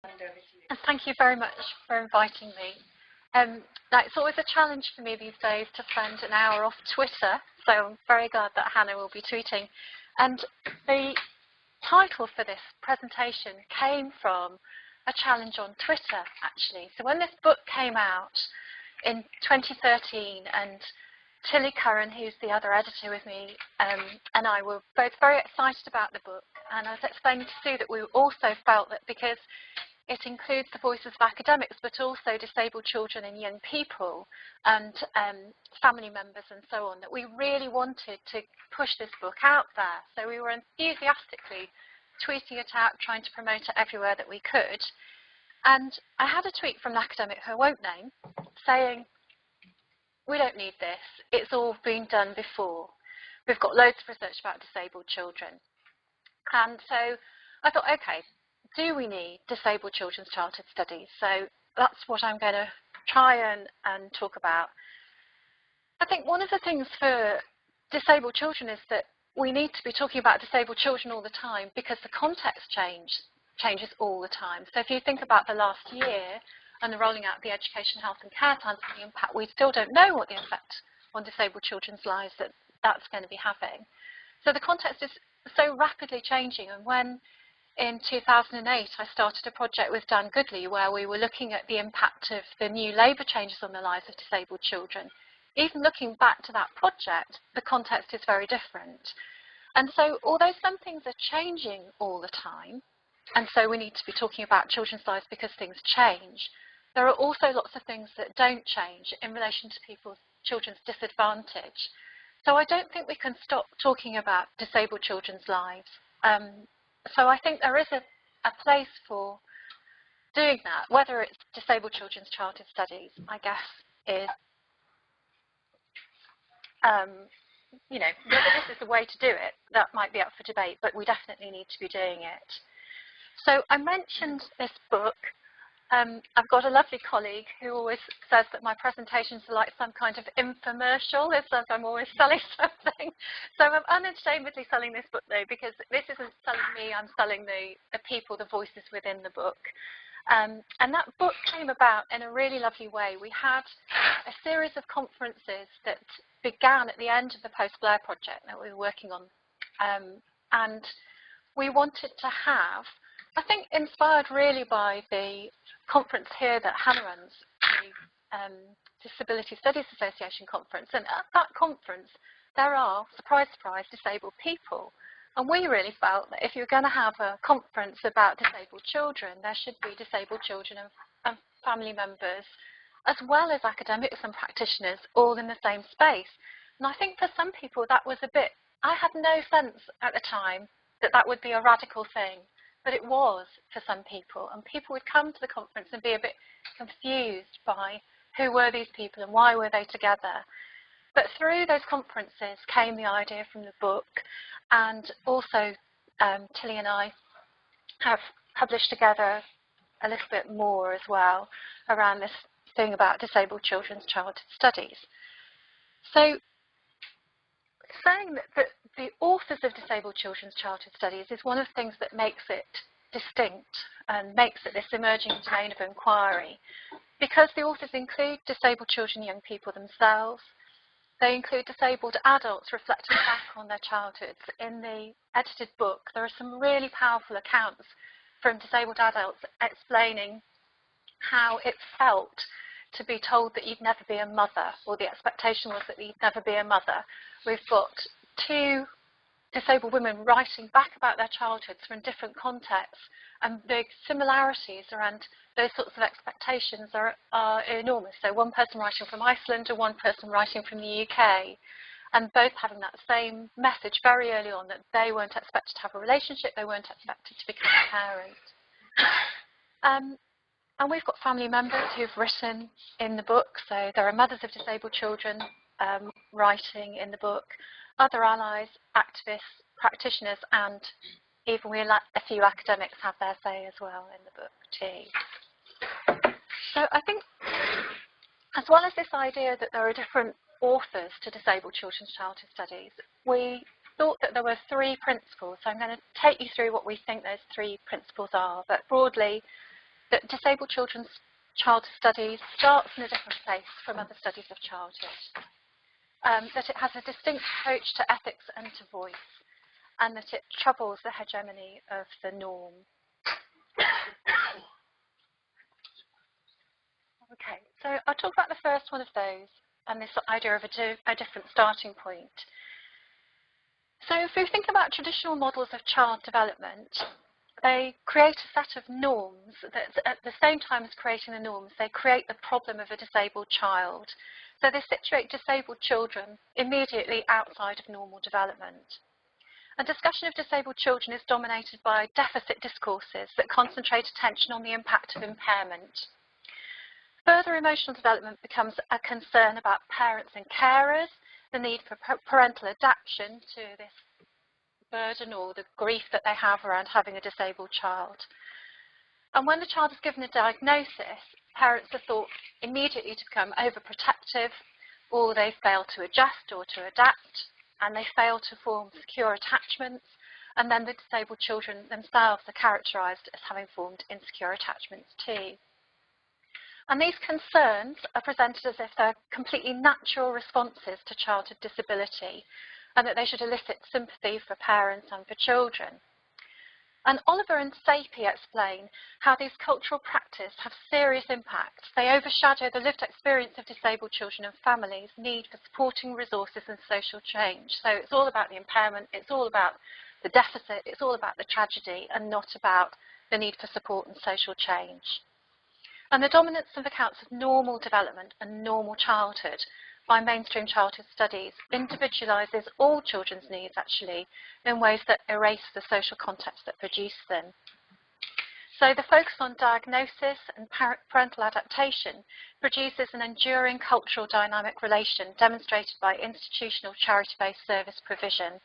And thank you very much for inviting me. It's always a challenge for me these days to spend an hour off Twitter, so I'm very glad that Hannah will be tweeting. And the title for this presentation came from a challenge on Twitter, actually. So when this book came out in 2013, and Tilly Curran, who's the other editor with me, and I were both very excited about the book, and I was explaining to Sue that we also felt that because it includes the voices of academics, but also disabled children and young people and family members and so on, that we really wanted to push this book out there. So we were enthusiastically tweeting it out, trying to promote it everywhere that we could. And I had a tweet from an academic who I won't name saying, "We don't need this. It's all been done before. We've got loads of research about disabled children." And so I thought, okay, do we need disabled children's childhood studies? So that's what I'm going to try and talk about. I think one of the things for disabled children is that we need to be talking about disabled children all the time because the context changes all the time. So if you think about the last year and the rolling out of the education, health and care plans and the impact, we still don't know what the effect on disabled children's lives that's going to be having. So the context is so rapidly changing, and when in 2008 I started a project with Dan Goodley where we were looking at the impact of the new labour changes on the lives of disabled children. Even looking back to that project, the context is very different. And so although some things are changing all the time, and so we need to be talking about children's lives because things change, there are also lots of things that don't change in relation to children's disadvantage. So I don't think we can stop talking about disabled children's lives. So I think there is a place for doing that, whether it's disabled children's childhood studies, I guess, is, whether this is the way to do it, that might be up for debate, but we definitely need to be doing it. So I mentioned this book. I've got a lovely colleague who always says that my presentations are like some kind of infomercial. It says I'm always selling something. So I'm unashamedly selling this book, though, because this isn't selling me, I'm selling the people, the voices within the book. And that book came about in a really lovely way. We had a series of conferences that began at the end of the Post-Blair project that we were working on. And we wanted to have, I think inspired really by the conference here that Hannah runs, the Disability Studies Association conference. And at that conference, there are, surprise, surprise, disabled people. And we really felt that if you're going to have a conference about disabled children, there should be disabled children and family members, as well as academics and practitioners, all in the same space. And I think for some people that was a bit, I had no sense at the time that that would be a radical thing. But it was for some people, and people would come to the conference and be a bit confused by who were these people and why were they together. But through those conferences came the idea from the book, and also Tilly and I have published together a little bit more as well around this thing about disabled children's childhood studies. So saying that the authors of disabled children's childhood studies is one of the things that makes it distinct and makes it this emerging domain of inquiry, because the authors include disabled children and young people themselves. They include disabled adults reflecting back on their childhoods. In the edited book, there are some really powerful accounts from disabled adults explaining how it felt to be told that you'd never be a mother, or the expectation was that you'd never be a mother. We've got two disabled women writing back about their childhoods from different contexts, and the similarities around those sorts of expectations are enormous. So one person writing from Iceland and one person writing from the UK, and both having that same message very early on, that they weren't expected to have a relationship, they weren't expected to become a parent. And we've got family members who've written in the book, so there are mothers of disabled children writing in the book, other allies, activists, practitioners, and even we let a few academics have their say as well in the book too. So I think, as well as this idea that there are different authors to disabled children's childhood studies, we thought that there were three principles. So I'm going to take you through what we think those three principles are, but broadly, that disabled children's childhood studies starts in a different place from other studies of childhood, that it has a distinct approach to ethics and to voice, and that it troubles the hegemony of the norm. Okay, so I'll talk about the first one of those, and this idea of a different starting point. So if we think about traditional models of child development, they create a set of norms that at the same time as creating the norms, they create the problem of a disabled child. So they situate disabled children immediately outside of normal development. And discussion of disabled children is dominated by deficit discourses that concentrate attention on the impact of impairment. Further emotional development becomes a concern about parents and carers, the need for parental adaptation to this burden or the grief that they have around having a disabled child. And when the child is given a diagnosis, parents are thought immediately to become overprotective, or they fail to adjust or to adapt, and they fail to form secure attachments, and then the disabled children themselves are characterised as having formed insecure attachments too. And these concerns are presented as if they're completely natural responses to childhood disability, and that they should elicit sympathy for parents and for children. And Oliver and Sapie explain how these cultural practices have serious impacts. They overshadow the lived experience of disabled children and families' need for supporting resources and social change. So it's all about the impairment, it's all about the deficit, it's all about the tragedy, and not about the need for support and social change. And the dominance of accounts of normal development and normal childhood by mainstream childhood studies individualises all children's needs, actually, in ways that erase the social context that produce them. So the focus on diagnosis and parental adaptation produces an enduring cultural dynamic relation demonstrated by institutional charity-based service provision.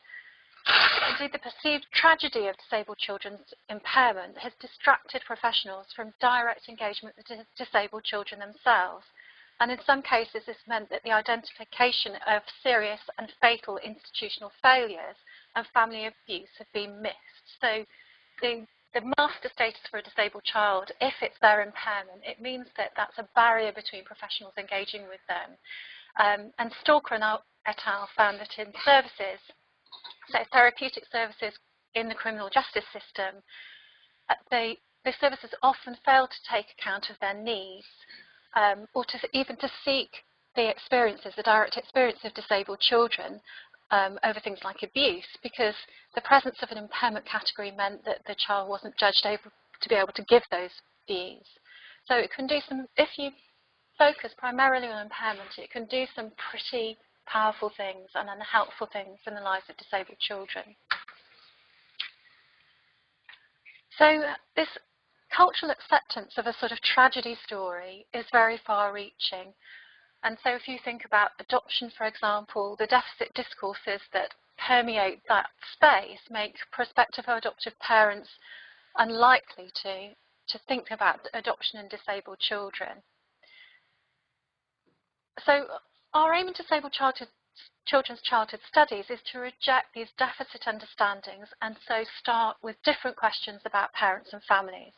Indeed, the perceived tragedy of disabled children's impairment has distracted professionals from direct engagement with disabled children themselves. And in some cases, this meant that the identification of serious and fatal institutional failures and family abuse have been missed. So the master status for a disabled child, if it's their impairment, it means that that's a barrier between professionals engaging with them. And Stalker and et al. Found that in services, so therapeutic services in the criminal justice system, the services often fail to take account of their needs, or even to seek the experiences, the direct experience of disabled children over things like abuse, because the presence of an impairment category meant that the child wasn't judged able to be able to give those views. So it can do some, if you focus primarily on impairment, it can do some pretty powerful things and unhelpful things in the lives of disabled children. So this cultural acceptance of a sort of tragedy story is very far-reaching. And so if you think about adoption, for example, the deficit discourses that permeate that space make prospective or adoptive parents unlikely to think about adoption in disabled children. So our aim in disabled children's childhood studies is to reject these deficit understandings and so start with different questions about parents and families.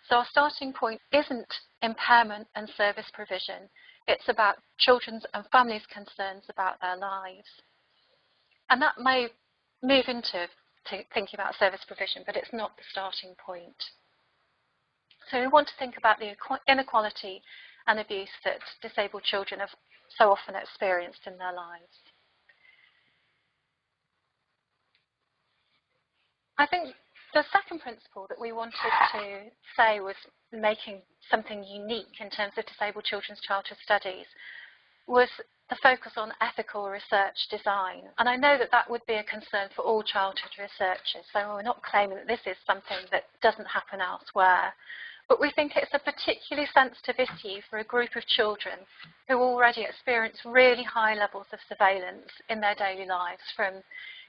So our starting point isn't impairment and service provision. It's about children's and families' concerns about their lives. And that may move into thinking about service provision, but it's not the starting point. So we want to think about the inequality and abuse that disabled children have so often experienced in their lives. I think the second principle that we wanted to say was making something unique in terms of disabled children's childhood studies was the focus on ethical research design. And I know that that would be a concern for all childhood researchers, so we're not claiming that this is something that doesn't happen elsewhere. But we think it's a particularly sensitive issue for a group of children who already experience really high levels of surveillance in their daily lives from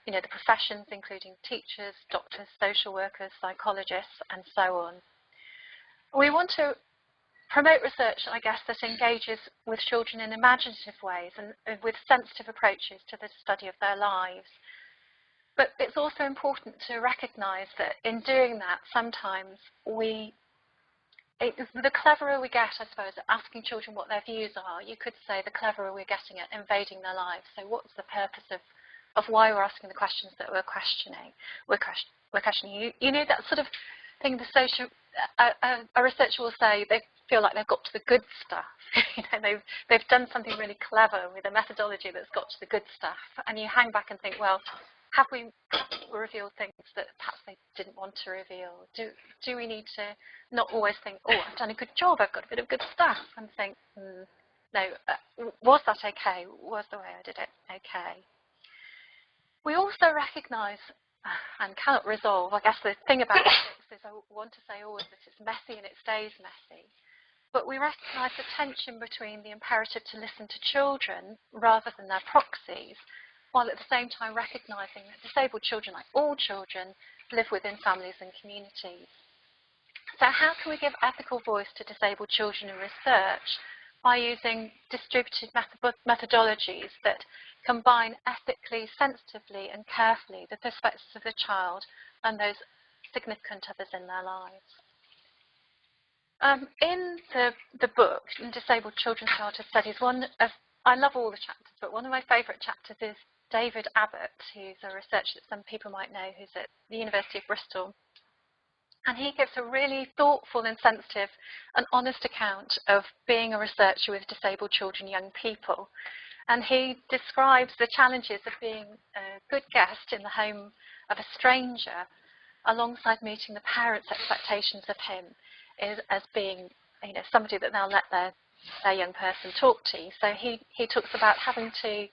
the professions, including teachers, doctors, social workers, psychologists, and so on. We want to promote research, I guess, that engages with children in imaginative ways and with sensitive approaches to the study of their lives. But it's also important to recognise that in doing that, sometimes we the cleverer we get, I suppose, at asking children what their views are, you could say the cleverer we're getting at invading their lives. So what's the purpose of why we're asking the questions that we're questioning? We're questioning. You know, that sort of thing a researcher will say they feel like they've got to the good stuff. You know, they've done something really clever with a methodology that's got to the good stuff. And you hang back and think, well, have we revealed things that perhaps they didn't want to reveal? Do we need to not always think, oh, I've done a good job, I've got a bit of good stuff, and think, no, was that okay? Was the way I did it okay? We also recognise and cannot resolve, I guess the thing about ethics is I want to say always that it's messy and it stays messy, but we recognise the tension between the imperative to listen to children rather than their proxies, while at the same time recognising that disabled children, like all children, live within families and communities. So how can we give ethical voice to disabled children in research by using distributed methodologies that combine ethically, sensitively and carefully the perspectives of the child and those significant others in their lives? In the book, in Disabled Children's Childhood Studies, I love all the chapters, but one of my favourite chapters is David Abbott, who's a researcher that some people might know, who's at the University of Bristol. And he gives a really thoughtful and sensitive and honest account of being a researcher with disabled children, young people. And he describes the challenges of being a good guest in the home of a stranger alongside meeting the parents' expectations of him as being, you know, somebody that they'll let their young person talk to. So he talks about having to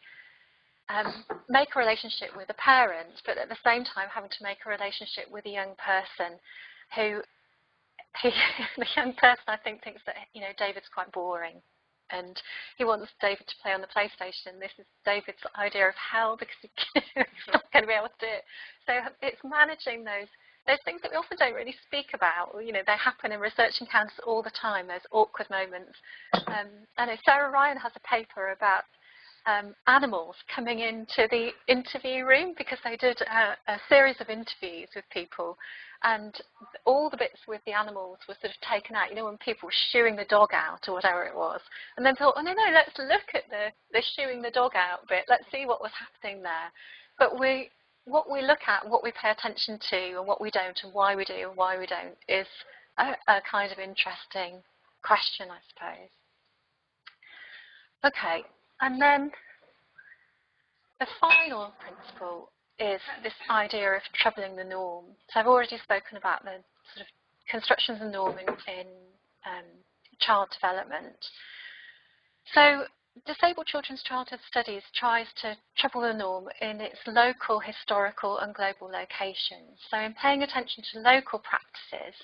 make a relationship with a parent, but at the same time having to make a relationship with a young person who, the young person I think thinks that, you know, David's quite boring. And he wants David to play on the PlayStation. This is David's idea of hell because he's not going to be able to do it. So it's managing those things that we often don't really speak about. You know, they happen in research encounters all the time, those awkward moments. I know Sarah Ryan has a paper about animals coming into the interview room because they did a series of interviews with people, and all the bits with the animals were sort of taken out, you know, when people were shooing the dog out or whatever it was, and then thought, oh no, let's look at the shooing the dog out bit, let's see what was happening there. But what we look at, what we pay attention to, and what we don't, and why we do and why we don't, is a kind of interesting question, I suppose. Okay. And then the final principle is this idea of troubling the norm. So I've already spoken about the sort of constructions of norm in child development. So Disabled Children's Childhood Studies tries to trouble the norm in its local, historical and global locations. So in paying attention to local practices,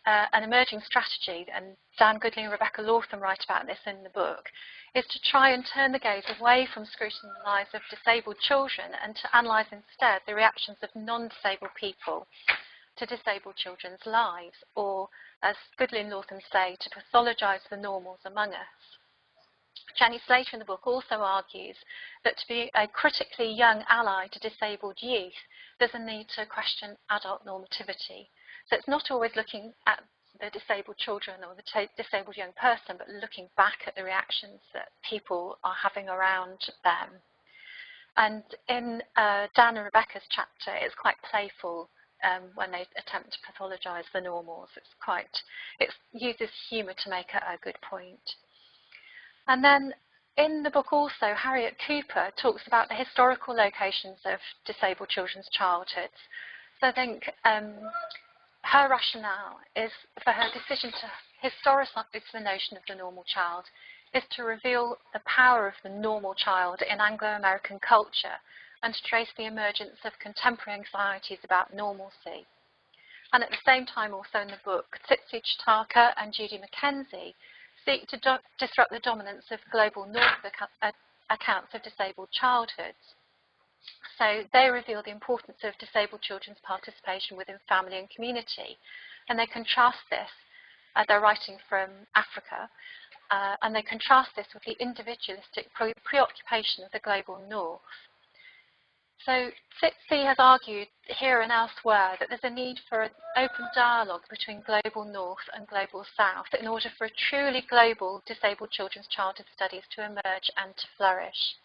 an emerging strategy, and Dan Goodley and Rebecca Lawtham write about this in the book, is to try and turn the gaze away from scrutinizing the lives of disabled children and to analyse instead the reactions of non-disabled people to disabled children's lives, or, as Goodley and Lawtham say, to pathologise the normals among us. Jenny Slater in the book also argues that to be a critically young ally to disabled youth, there's a need to question adult normativity. So it's not always looking at the disabled children or the disabled young person, but looking back at the reactions that people are having around them. And in Dan and Rebecca's chapter, it's quite playful when they attempt to pathologise the normals. It uses humour to make a good point. And then in the book also, Harriet Cooper talks about the historical locations of disabled children's childhoods. So I think her rationale is for her decision to historicise the notion of the normal child is to reveal the power of the normal child in Anglo-American culture and to trace the emergence of contemporary anxieties about normalcy. And at the same time, also in the book, Tsitsi Chitaka and Judy Mackenzie seek to disrupt the dominance of global north accounts of disabled childhoods. So they reveal the importance of disabled children's participation within family and community. And they contrast this, they're writing from Africa, and they contrast this with the individualistic preoccupation of the global north. So Tsitsi has argued here and elsewhere that there's a need for an open dialogue between global north and global south in order for a truly global disabled children's childhood studies to emerge and to flourish.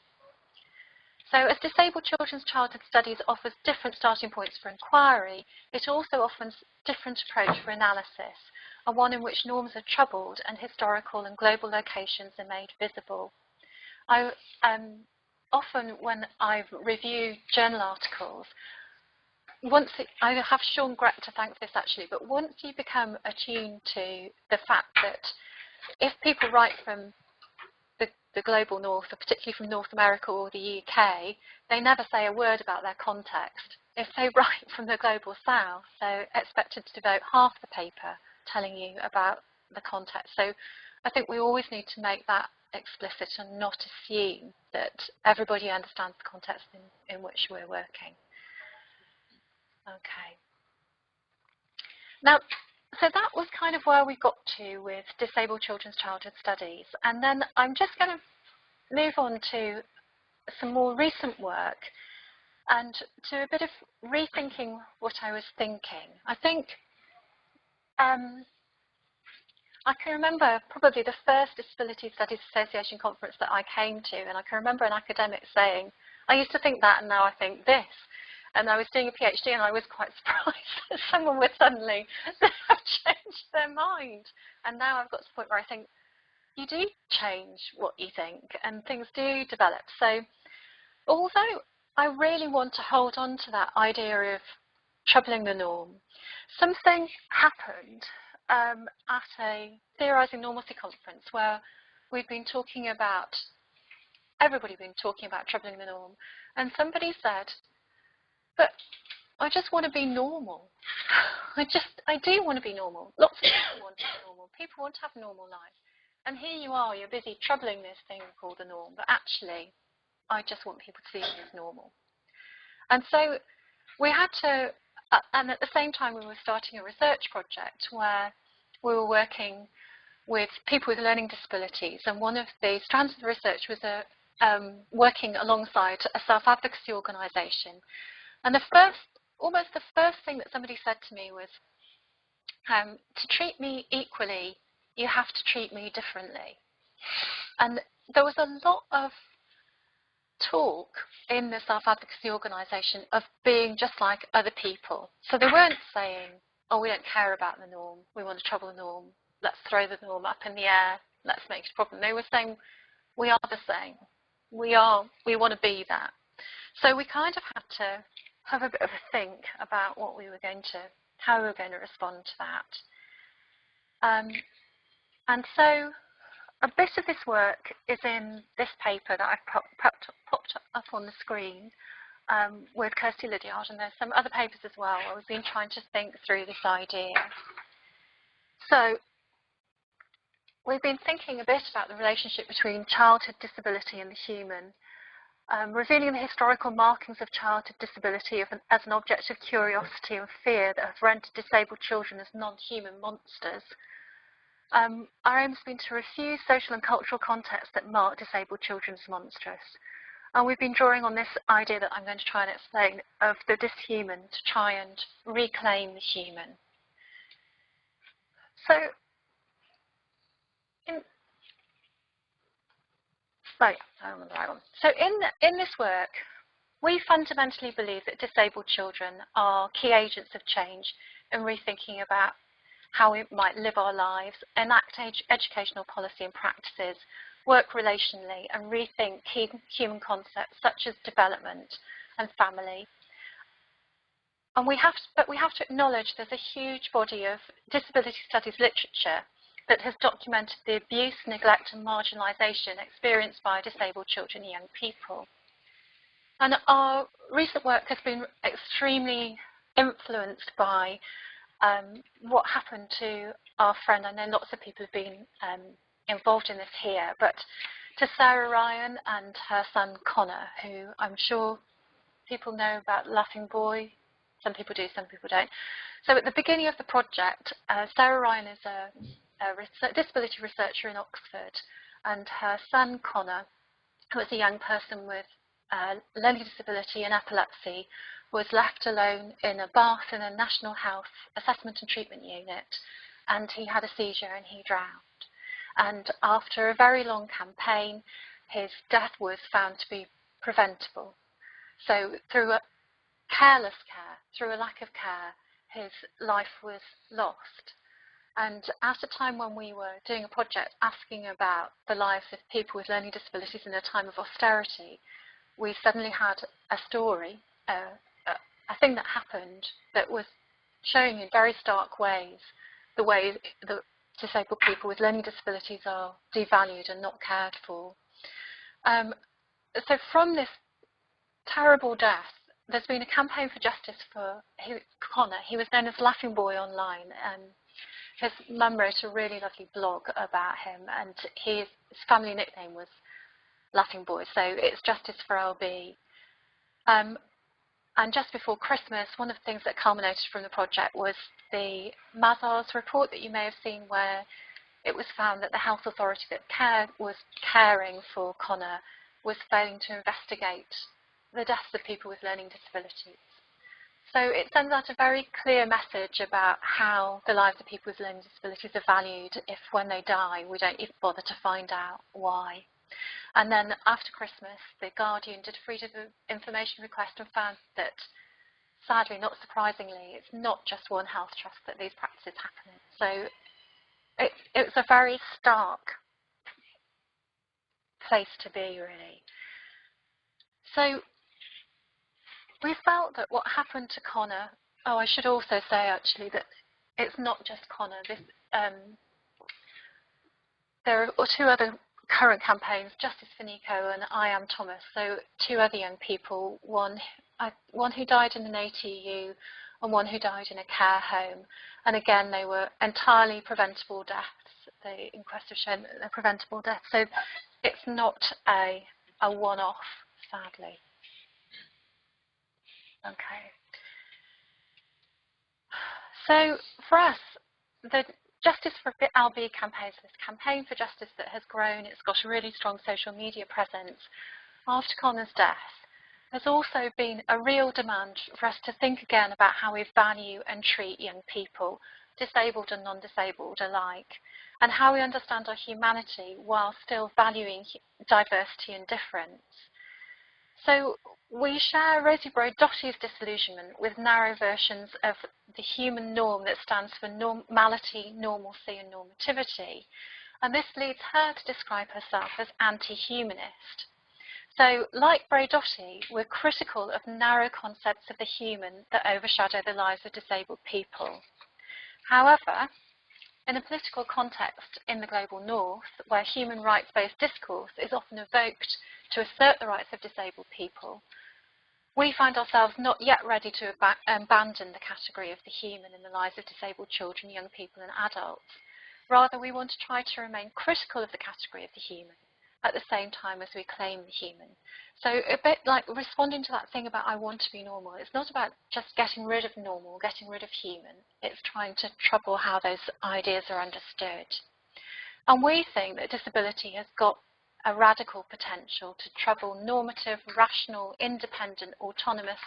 So as disabled children's childhood studies offers different starting points for inquiry, it also offers different approach for analysis, and one in which norms are troubled and historical and global locations are made visible. Often when I've reviewed journal articles, I have Sean Grett to thank for this actually, but once you become attuned to the fact that if people write from the global north, or particularly from North America or the UK, they never say a word about their context. If they write from the global south, they're expected to devote half the paper telling you about the context. So I think we always need to make that explicit and not assume that everybody understands the context in which we're working. Okay. Now, so that was kind of where we got to with disabled children's childhood studies. And then I'm just going to move on to some more recent work and to a bit of rethinking what I was thinking. I think I can remember probably the first Disability Studies Association conference that I came to, and I can remember an academic saying, I used to think that and now I think this. And I was doing a PhD and I was quite surprised that someone would suddenly have changed their mind. And now I've got to the point where I think you do change what you think and things do develop. So although I really want to hold on to that idea of troubling the norm, something happened at a Theorizing Normalcy conference where we've been talking about, everybody's been talking about troubling the norm, and somebody said, but I just want to be normal. I do want to be normal. Lots of people want to be normal. People want to have normal lives. And here you are, you're busy troubling this thing called the norm, but actually, I just want people to see me as normal. And so we had to, and at the same time we were starting a research project where we were working with people with learning disabilities, and one of the strands of the research was working alongside a self-advocacy organisation. And almost the first thing that somebody said to me was, to treat me equally, you have to treat me differently. And there was a lot of talk in the self-advocacy organisation of being just like other people. So they weren't saying, oh, we don't care about the norm, we want to trouble the norm, let's throw the norm up in the air, let's make it a problem. They were saying, we are the same, we want to be that. So we kind of had to have a bit of a think about how we were going to respond to that. And so a bit of this work is in this paper that I've popped up on the screen with Kirsty Liddiard, and there's some other papers as well where we've been trying to think through this idea. So we've been thinking a bit about the relationship between childhood disability and the human, revealing the historical markings of childhood disability as an object of curiosity and fear that have rendered disabled children as non-human monsters. Our aim has been to refuse social and cultural contexts that mark disabled children as monstrous. And we've been drawing on this idea that I'm going to try and explain of the dishuman to try and reclaim the human. So, I'm on the right one. So in this work, we fundamentally believe that disabled children are key agents of change in rethinking about how we might live our lives, enact educational policy and practices, work relationally, and rethink key human concepts such as development and family. And we have to acknowledge there's a huge body of disability studies literature that has documented the abuse, neglect, and marginalisation experienced by disabled children and young people. And our recent work has been extremely influenced by what happened to our friend. I know lots of people have been involved in this here, but to Sarah Ryan and her son Connor, who I'm sure people know about Laughing Boy. Some people do, some people don't. So at the beginning of the project, Sarah Ryan is a disability researcher in Oxford, and her son Connor, who was a young person with learning disability and epilepsy was left alone in a bath in a National Health Assessment and Treatment Unit, and he had a seizure and he drowned. And after a very long campaign, his death was found to be preventable. So through a careless care, through a lack of care, his life was lost. And at a time when we were doing a project asking about the lives of people with learning disabilities in a time of austerity, we suddenly had a story, a thing that happened that was showing in very stark ways the way that disabled people with learning disabilities are devalued and not cared for. So from this terrible death, there's been a campaign for justice for Connor. He was known as Laughing Boy online. His mum wrote a really lovely blog about him, and his family nickname was Laughing Boy, so it's Justice for LB. And just before Christmas, one of the things that culminated from the project was the Mazars report that you may have seen, where it was found that the health authority that was caring for Connor was failing to investigate the deaths of people with learning disabilities. So it sends out a very clear message about how the lives of people with learning disabilities are valued if when they die we don't even bother to find out why. And then after Christmas, the Guardian did a freedom of information request and found that, sadly, not surprisingly, it's not just one health trust that these practices happen in. So it's a very stark place to be, really. So we felt that what happened to Connor, I should also say actually that it's not just Connor. There are two other current campaigns, Justice for Nico and I Am Thomas, so two other young people, one who died in an ATU and one who died in a care home. And again, they were entirely preventable deaths. The inquest have shown that they're preventable deaths. So it's not a one-off, sadly. Okay. So for us, the Justice for LB campaign, so this campaign for justice that has grown, it's got a really strong social media presence after Connor's death. There's also been a real demand for us to think again about how we value and treat young people, disabled and non-disabled alike, and how we understand our humanity while still valuing diversity and difference. So we share Rosie Brodottie's disillusionment with narrow versions of the human norm that stands for normality, normalcy and normativity. And this leads her to describe herself as anti-humanist. So like Brodottie, we're critical of narrow concepts of the human that overshadow the lives of disabled people. However, in a political context in the global north, where human rights-based discourse is often evoked to assert the rights of disabled people, we find ourselves not yet ready to abandon the category of the human in the lives of disabled children, young people and adults. Rather, we want to try to remain critical of the category of the human at the same time as we claim the human. So a bit like responding to that thing about I want to be normal. It's not about just getting rid of normal, getting rid of human. It's trying to trouble how those ideas are understood. And we think that disability has got a radical potential to trouble normative, rational, independent, autonomous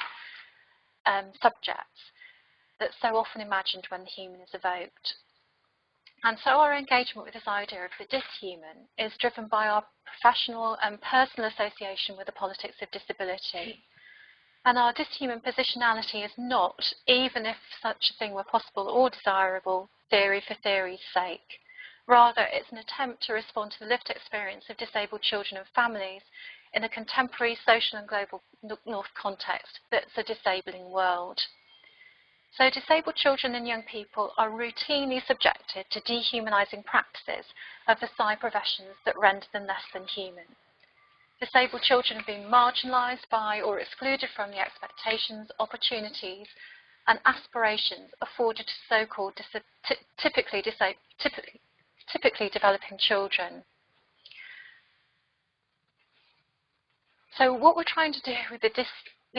subjects that's so often imagined when the human is evoked. And so our engagement with this idea of the dishuman is driven by our professional and personal association with the politics of disability. And our dishuman positionality is not, even if such a thing were possible or desirable, theory for theory's sake. Rather, it's an attempt to respond to the lived experience of disabled children and families in a contemporary social and global North context that's a disabling world. So disabled children and young people are routinely subjected to dehumanising practices of the side professions that render them less than human. Disabled children have been marginalised by or excluded from the expectations, opportunities and aspirations afforded to so-called typically developing children. So what we're trying to do with the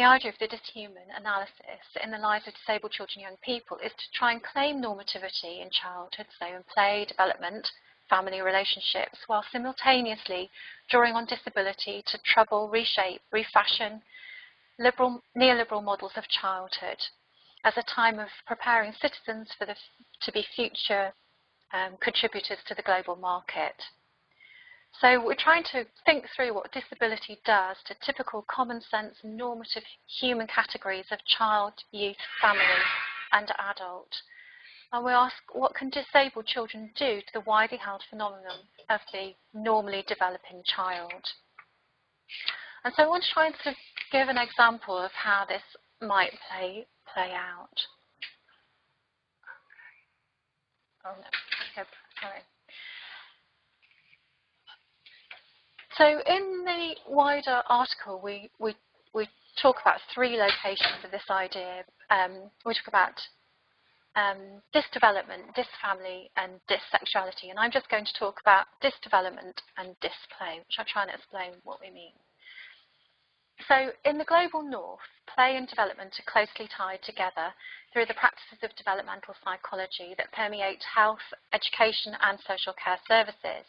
idea of the dishuman analysis in the lives of disabled children and young people is to try and claim normativity in childhood, so in play, development, family relationships, while simultaneously drawing on disability to trouble, reshape, refashion neoliberal models of childhood as a time of preparing citizens to be future contributors to the global market. So we're trying to think through what disability does to typical common sense normative human categories of child, youth, family and adult. And we ask, what can disabled children do to the widely held phenomenon of the normally developing child? And so I want to try and sort of give an example of how this might play out. Oh no, okay, sorry. So in the wider article, we talk about 3 locations of this idea. We talk about dysdevelopment, dysfamily, and dissexuality. And I'm just going to talk about dysdevelopment and display, which I'll try and explain what we mean. So in the global north, play and development are closely tied together through the practices of developmental psychology that permeate health, education, and social care services.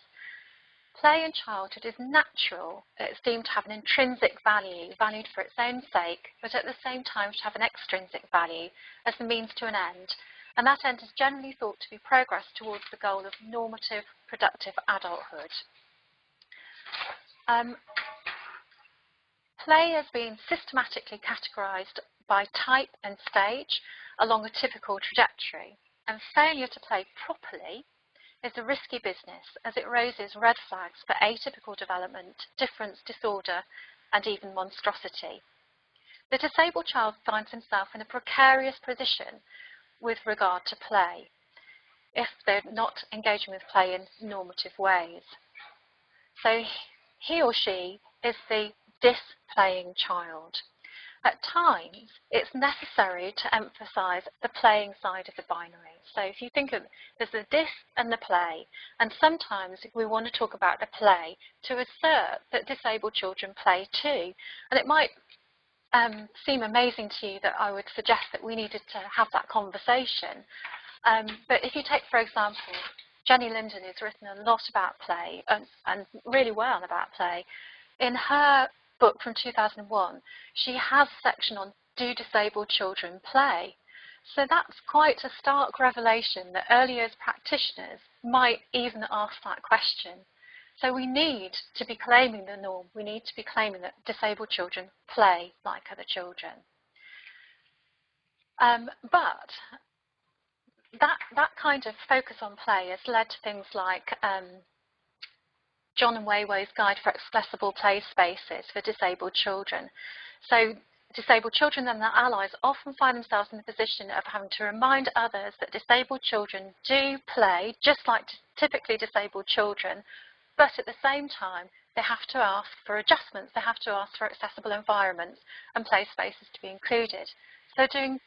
Play in childhood is natural. It's deemed to have an intrinsic value, valued for its own sake, but at the same time to have an extrinsic value as the means to an end. And that end is generally thought to be progress towards the goal of normative, productive adulthood. Play has been systematically categorised by type and stage along a typical trajectory, and failure to play properly is a risky business as it raises red flags for atypical development, difference, disorder, and even monstrosity. The disabled child finds himself in a precarious position with regard to play if they're not engaging with play in normative ways. So he or she is the displaying child. At times, it's necessary to emphasise the playing side of the binary. So if you think of, there's the dis and the play, and sometimes we want to talk about the play to assert that disabled children play too. And it might seem amazing to you that I would suggest that we needed to have that conversation. But if you take, for example, Jenny Linden, who's written a lot about play and really well about play, in her book from 2001, she has a section on do disabled children play? So that's quite a stark revelation that early years practitioners might even ask that question. So we need to be claiming the norm. We need to be claiming that disabled children play like other children. But that kind of focus on play has led to things like John and Weiwei's Guide for Accessible Play Spaces for Disabled Children. So disabled children and their allies often find themselves in the position of having to remind others that disabled children do play just like typically disabled children, but at the same time they have to ask for adjustments, they have to ask for accessible environments and play spaces to be included. So doing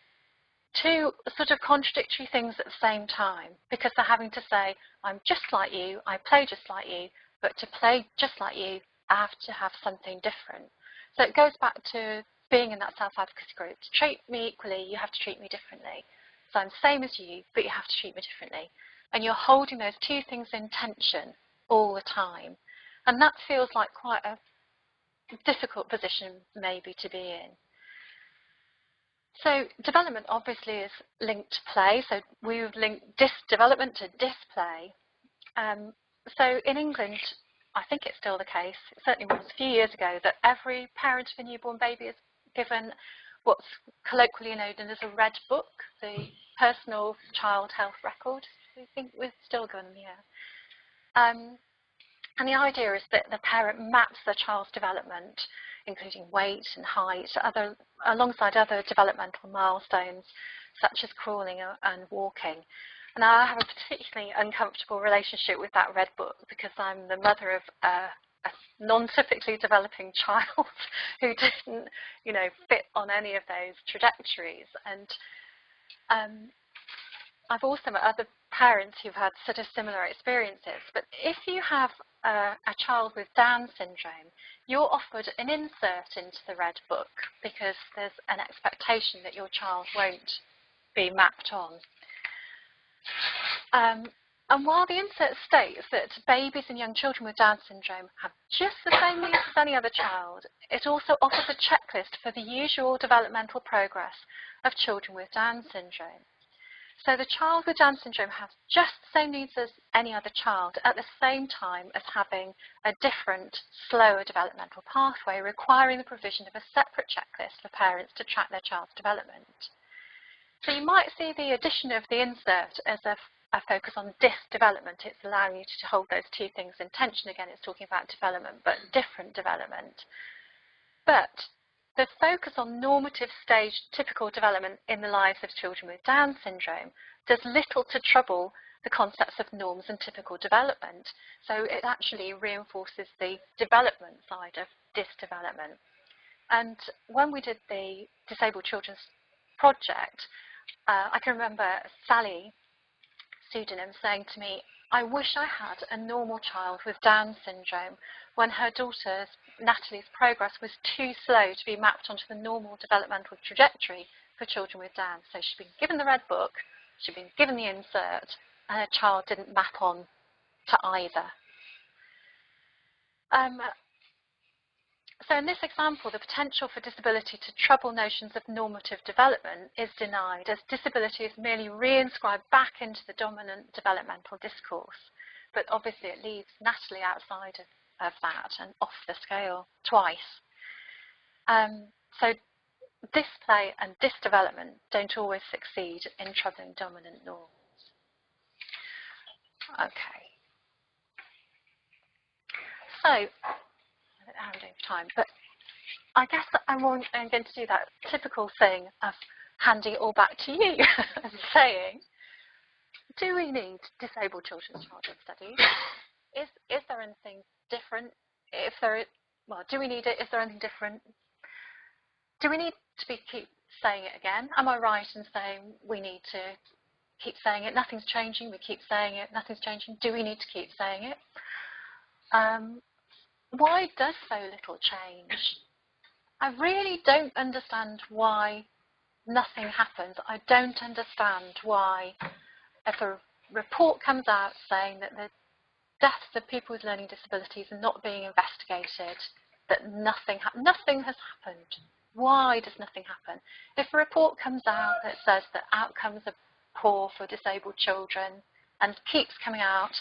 2 sort of contradictory things at the same time, because they're having to say, I'm just like you, I play just like you, but to play just like you, I have to have something different. So it goes back to being in that self-advocacy group. To treat me equally, you have to treat me differently. So I'm the same as you, but you have to treat me differently. And you're holding those 2 things in tension all the time. And that feels like quite a difficult position maybe to be in. So development obviously is linked to play. So we've linked development to display. So in England, I think it's still the case, it certainly was a few years ago, that every parent of a newborn baby is given what's colloquially known as a red book, the personal child health record. I think we're still going, yeah. And the idea is that the parent maps the child's development, including weight and height, alongside other developmental milestones, such as crawling and walking. And I have a particularly uncomfortable relationship with that red book because I'm the mother of a non-typically developing child who didn't, fit on any of those trajectories. And I've also met other parents who've had sort of similar experiences. But if you have a child with Down syndrome, you're offered an insert into the red book because there's an expectation that your child won't be mapped on. And while the insert states that babies and young children with Down syndrome have just the same needs as any other child, it also offers a checklist for the usual developmental progress of children with Down syndrome. So the child with Down syndrome has just the same needs as any other child, at the same time as having a different, slower developmental pathway, requiring the provision of a separate checklist for parents to track their child's development. So you might see the addition of the insert as a focus on development. It's allowing you to hold those two things in tension. Again, it's talking about development, but different development. But the focus on normative stage typical development in the lives of children with Down syndrome does little to trouble the concepts of norms and typical development. So it actually reinforces the development side of development. And when we did the Disabled Children's Project, I can remember Sally pseudonym saying to me, "I wish I had a normal child with Down syndrome," when her daughter Natalie's progress was too slow to be mapped onto the normal developmental trajectory for children with Down. So she'd been given the red book, she'd been given the insert, and her child didn't map on to either. So in this example, the potential for disability to trouble notions of normative development is denied, as disability is merely reinscribed back into the dominant developmental discourse. But obviously it leaves Natalie outside of that and off the scale twice. So display and disdevelopment don't always succeed in troubling dominant norms. Okay. So, I'm doing time, but I guess I'm going to do that typical thing of handing it all back to you and saying, do we need disabled children's childhood studies? Is there anything different? If there is, well, do we need it? Is there anything different? Do we need to keep saying it again? Am I right in saying we need to keep saying it? Nothing's changing, we keep saying it, nothing's changing. Do we need to keep saying it? Why does so little change? I really don't understand why nothing happens. I don't understand why, if a report comes out saying that the deaths of people with learning disabilities are not being investigated, that nothing has happened. Why does nothing happen? If a report comes out that says that outcomes are poor for disabled children and keeps coming out,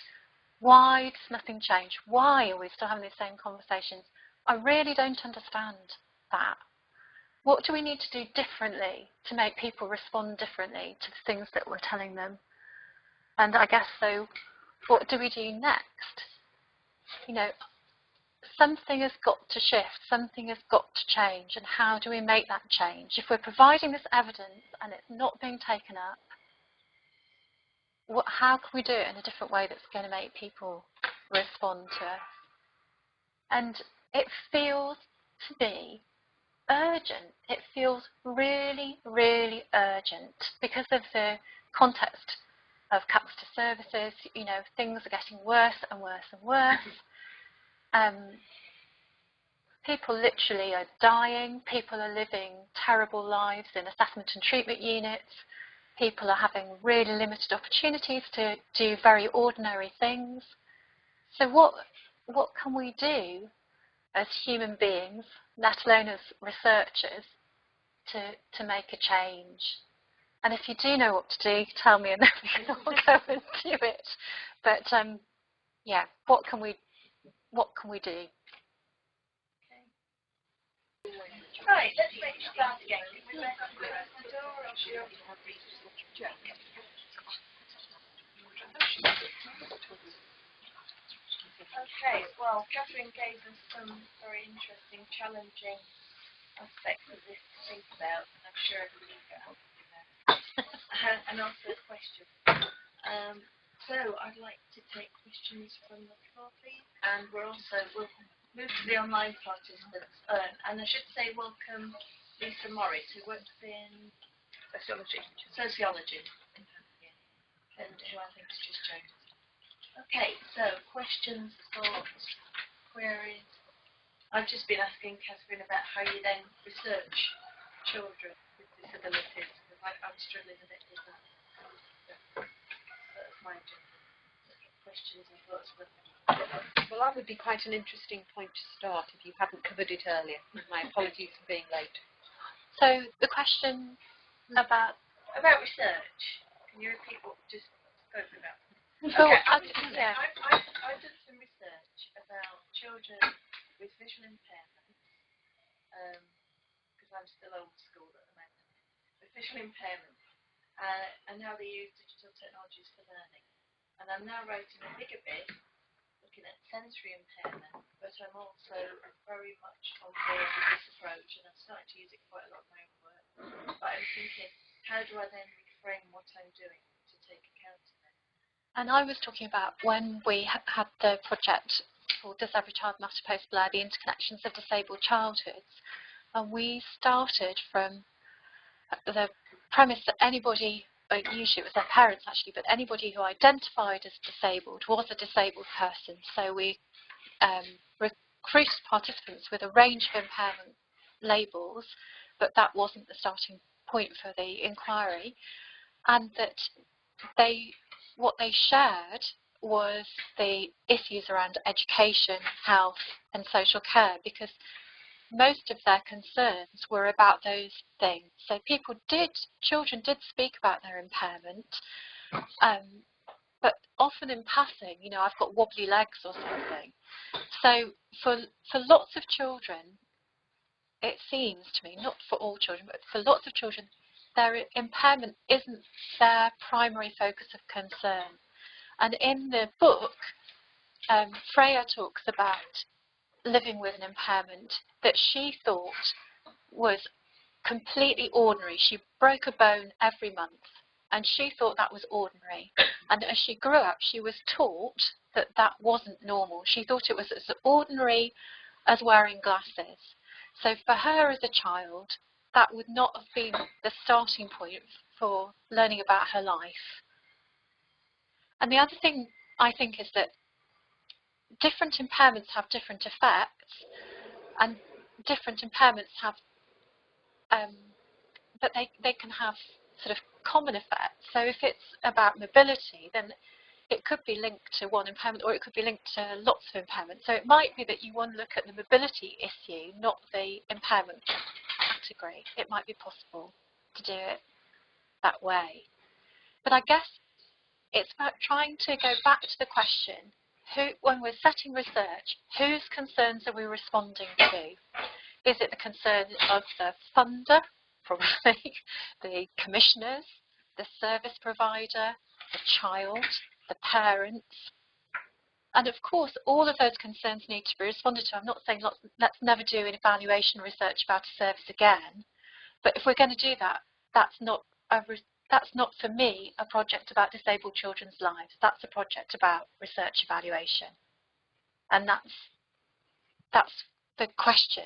why does nothing change? Why are we still having the same conversations? I really don't understand that. What do we need to do differently to make people respond differently to the things that we're telling them? And I guess so, what do we do next? You know, something has got to shift, something has got to change, and how do we make that change? If we're providing this evidence and it's not being taken up, how can we do it in a different way that's going to make people respond to us? And it feels to me urgent. It feels really, really urgent because of the context of cuts to services. You know, things are getting worse and worse and worse. People literally are dying. People are living terrible lives in assessment and treatment units. People are having really limited opportunities to do very ordinary things. So what can we do as human beings, let alone as researchers, to make a change? And if you do know what to do, tell me and then we can all go and do it. But yeah, what can we do? Right, let's make a start again. Okay, well, Katherine gave us some very interesting, challenging aspects of this to think about, and I'm sure everybody will get answers to that. And also questions. So I'd like to take questions from the floor, please. And we'll move to the online participants. And I should say welcome Lisa Morris, who works in sociology, and who I think has just joined us. Okay, so questions, thoughts, queries. I've just been asking Katherine about how you then research children with disabilities, because I'm struggling a bit with that. That's my job. questions and thoughts with me. Well, that would be quite an interesting point to start if you hadn't covered it earlier. My apologies for being late. So the question about research. Can you repeat what we just spoke about? Oh, Okay, yeah. I've done some research about children with visual impairment, because I'm still old school at the moment, with visual impairment, and how they use digital technologies for learning. And I'm now writing a bigger bit, looking at sensory impairment, but I'm also very much on board with this approach, and I'm starting to use it quite a lot in my own work. But I'm thinking, how do I then reframe what I'm doing to take account of it? And I was talking about when we had the project called Does Every Child Matter Post Blur? The Interconnections of Disabled Childhoods. And we started from the premise that anybody, usually it was their parents actually, but anybody who identified as disabled was a disabled person. So we recruited participants with a range of impairment labels, but that wasn't the starting point for the inquiry. And that what they shared was the issues around education, health and social care, because most of their concerns were about those things. So children did speak about their impairment, but often in passing, I've got wobbly legs or something. So for lots of children, it seems to me, not for all children, but for lots of children, their impairment isn't their primary focus of concern. And in the book, Freya talks about living with an impairment that she thought was completely ordinary. She broke a bone every month, and she thought that was ordinary. And as she grew up, she was taught that that wasn't normal. She thought it was as ordinary as wearing glasses. So for her as a child, that would not have been the starting point for learning about her life. And the other thing I think is that different impairments have different effects, and different impairments have, but they can have sort of common effects. So if it's about mobility, then it could be linked to one impairment, or it could be linked to lots of impairments. So it might be that you want to look at the mobility issue, not the impairment category. It might be possible to do it that way. But I guess it's about trying to go back to the question, when we're setting research, whose concerns are we responding to? Is it the concern of the funder, probably, the commissioners, the service provider, the child, the parents? And of course, all of those concerns need to be responded to. I'm not saying let's never do an evaluation research about a service again, but if we're going to do that, that's not for me a project about disabled children's lives. That's a project about research evaluation. And that's the question,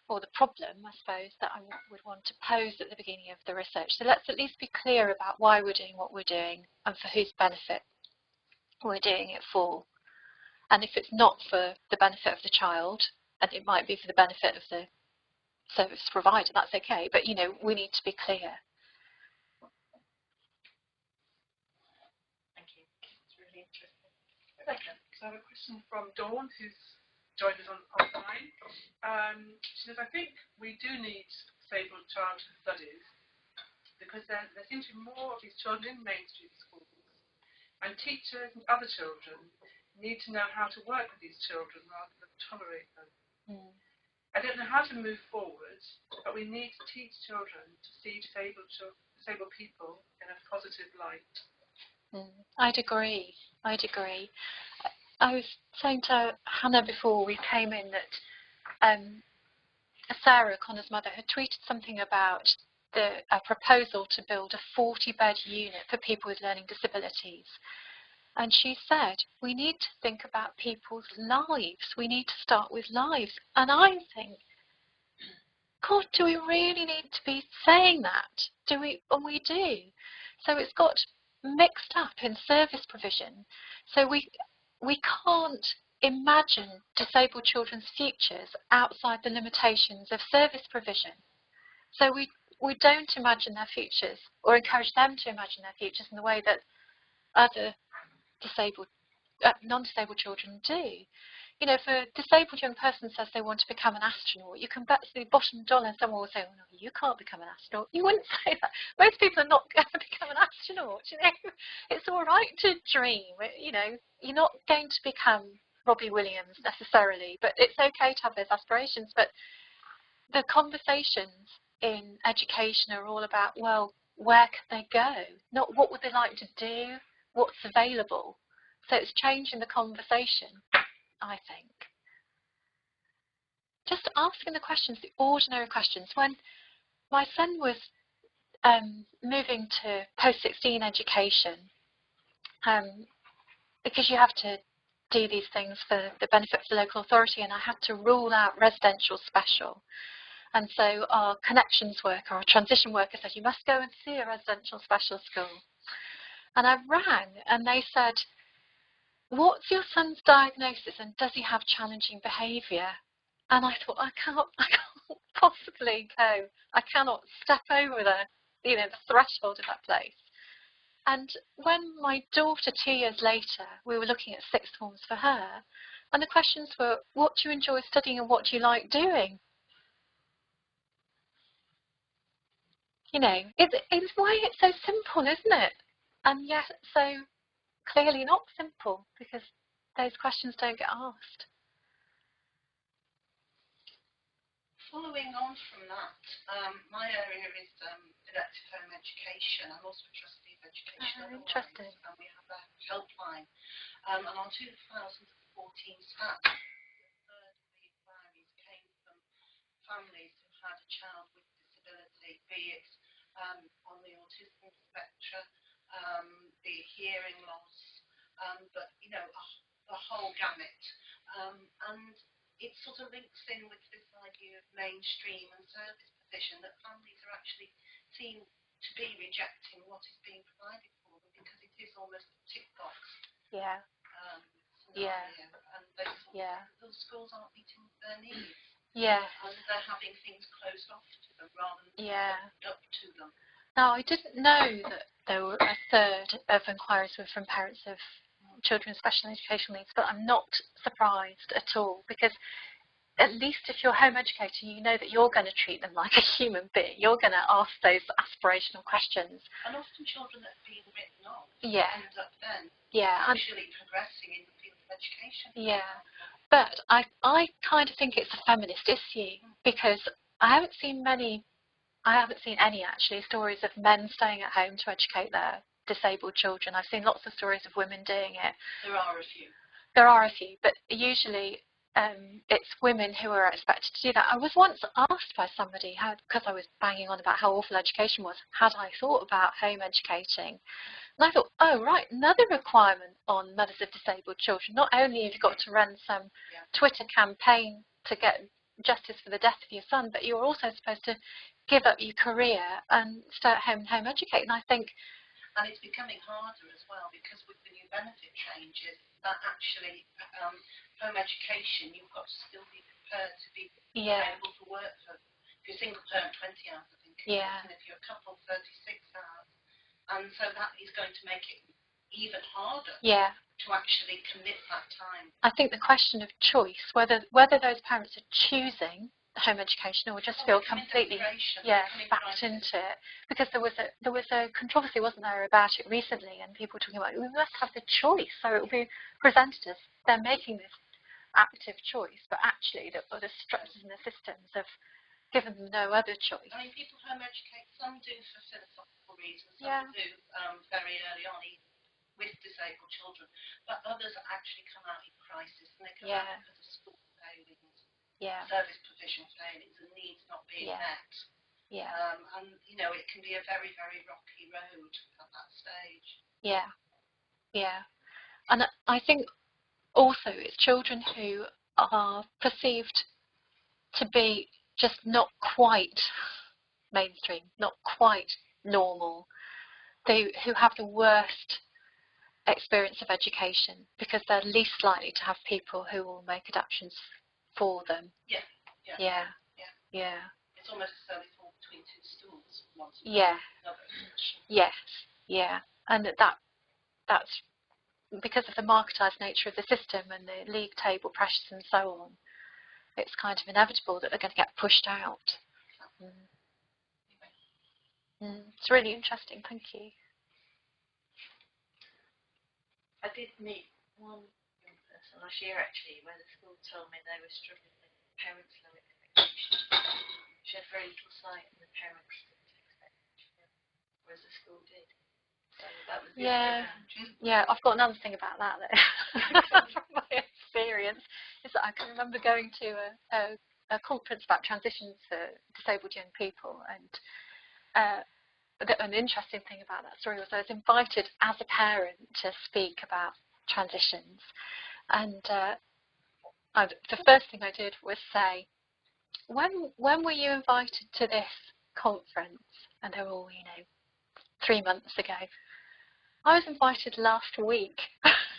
or the problem, I suppose, that I would want to pose at the beginning of the research. So let's at least be clear about why we're doing what we're doing and for whose benefit we're doing it for. And if it's not for the benefit of the child, and it might be for the benefit of the service provider, that's okay. But, we need to be clear. Thank you. It's really interesting. Rebecca. So I have a question from Dawn, who's joined us online. She says, I think we do need disabled childhood studies because there seem to be more of these children in mainstream schools, and teachers and other children need to know how to work with these children rather than tolerate them. I don't know how to move forward, but we need to teach children to see disabled people in a positive light. I'd agree. I was saying to Hannah before we came in that Sarah, Connor's mother, had tweeted something about a proposal to build a 40-bed unit for people with learning disabilities. And she said, we need to think about people's lives. We need to start with lives. And I think, God, do we really need to be saying that? Do we? And we do. So it's got mixed up in service provision. So we can't imagine disabled children's futures outside the limitations of service provision. So we don't imagine their futures or encourage them to imagine their futures in the way that other disabled non-disabled children do. You know, if a disabled young person says they want to become an astronaut, you can bet the bottom dollar someone will say, oh, no, you can't become an astronaut. You wouldn't say that. Most people are not going to become an astronaut, you know. It's all right to dream, you know. You're not going to become Robbie Williams necessarily, but it's okay to have those aspirations. But the conversations in education are all about, well, where can they go? Not what would they like to do, what's available. So it's changing the conversation, I think. Just asking the questions, the ordinary questions. When my son was moving to post-16 education, because you have to do these things for the benefit of the local authority, and I had to rule out residential special. And so our connections worker, our transition worker said, you must go and see a residential special school. And I rang and they said, what's your son's diagnosis and does he have challenging behaviour? And I thought, I can't possibly go. I cannot step over the threshold of that place. And when my daughter, 2 years later, we were looking at sixth forms for her, and the questions were, what do you enjoy studying and what do you like doing? You know, it's why it's so simple, isn't it? And yet so clearly not simple, because those questions don't get asked. Following on from that, my area is elective home education. I'm also a trustee of education. Interesting. And we have a helpline. And on 2014 stats, a third of the inquiries came from families who had a child with disability, be it on the autism spectrum, the hearing loss, but you know, the whole gamut. And it sort of links in with this idea of mainstream and service provision, that families are actually seen to be rejecting what is being provided for them because it is almost a tick box scenario, and they those schools aren't meeting their needs. And they're having things closed off to them rather than opened up to them. Now, I didn't know that there were a third of inquiries were from parents of children with special educational needs, but I'm not surprised at all, because at least if you're a home educator, you know that you're going to treat them like a human being. You're going to ask those aspirational questions. And often children that are being written off end up then actually progressing in the field of education. But I kind of think it's a feminist issue, because I haven't seen any actually stories of men staying at home to educate their disabled children. I've seen lots of stories of women doing it. There are a few. There are a few, but usually it's women who are expected to do that. I was once asked by somebody, because I was banging on about how awful education was, had I thought about home educating? And I thought, oh, right, another requirement on mothers of disabled children. Not only have you got to run some Twitter campaign to get justice for the death of your son, but you're also supposed to give up your career and stay at home and home educate. And I think, and it's becoming harder as well, because with the new benefit changes, that actually home education, you've got to still be prepared to be available for work for, if you're single parent, 20 hours, I think, and if you're a couple, 36 hours. And so that is going to make it even harder to actually commit that time. I think the question of choice, whether those parents are choosing home education or just feel completely backed into it, because there was a controversy, wasn't there, about it recently, and people talking about, we must have the choice, so it will be presented as they're making this active choice, but actually the structures and the systems have given them no other choice. I mean, people home educate, some do for philosophical reasons, some do very early on, even with disabled children, but others actually come out in crisis, and they come out because of school failings, service provision failings, and needs not being met. And, you know, it can be a very, very rocky road at that stage. And I think also it's children who are perceived to be just not quite mainstream, not quite normal, who have the worst experience of education, because they're least likely to have people who will make adaptations for them. It's almost as though they fall between two stools. And that's because of the marketised nature of the system and the league table pressures and so on, it's kind of inevitable that they're going to get pushed out. It's really interesting, thank you. I did meet one young person last year actually where the school told me they were struggling with parents' low expectations. She had very little sight and the parents didn't expect much, whereas the school did. So that was the other challenge. Yeah, I've got another thing about that from my experience, is that I can remember going to a conference about transitions for disabled young people, and an interesting thing about that story was I was invited as a parent to speak about transitions, and the first thing I did was say, when were you invited to this conference? And they were all, 3 months ago. I was invited last week.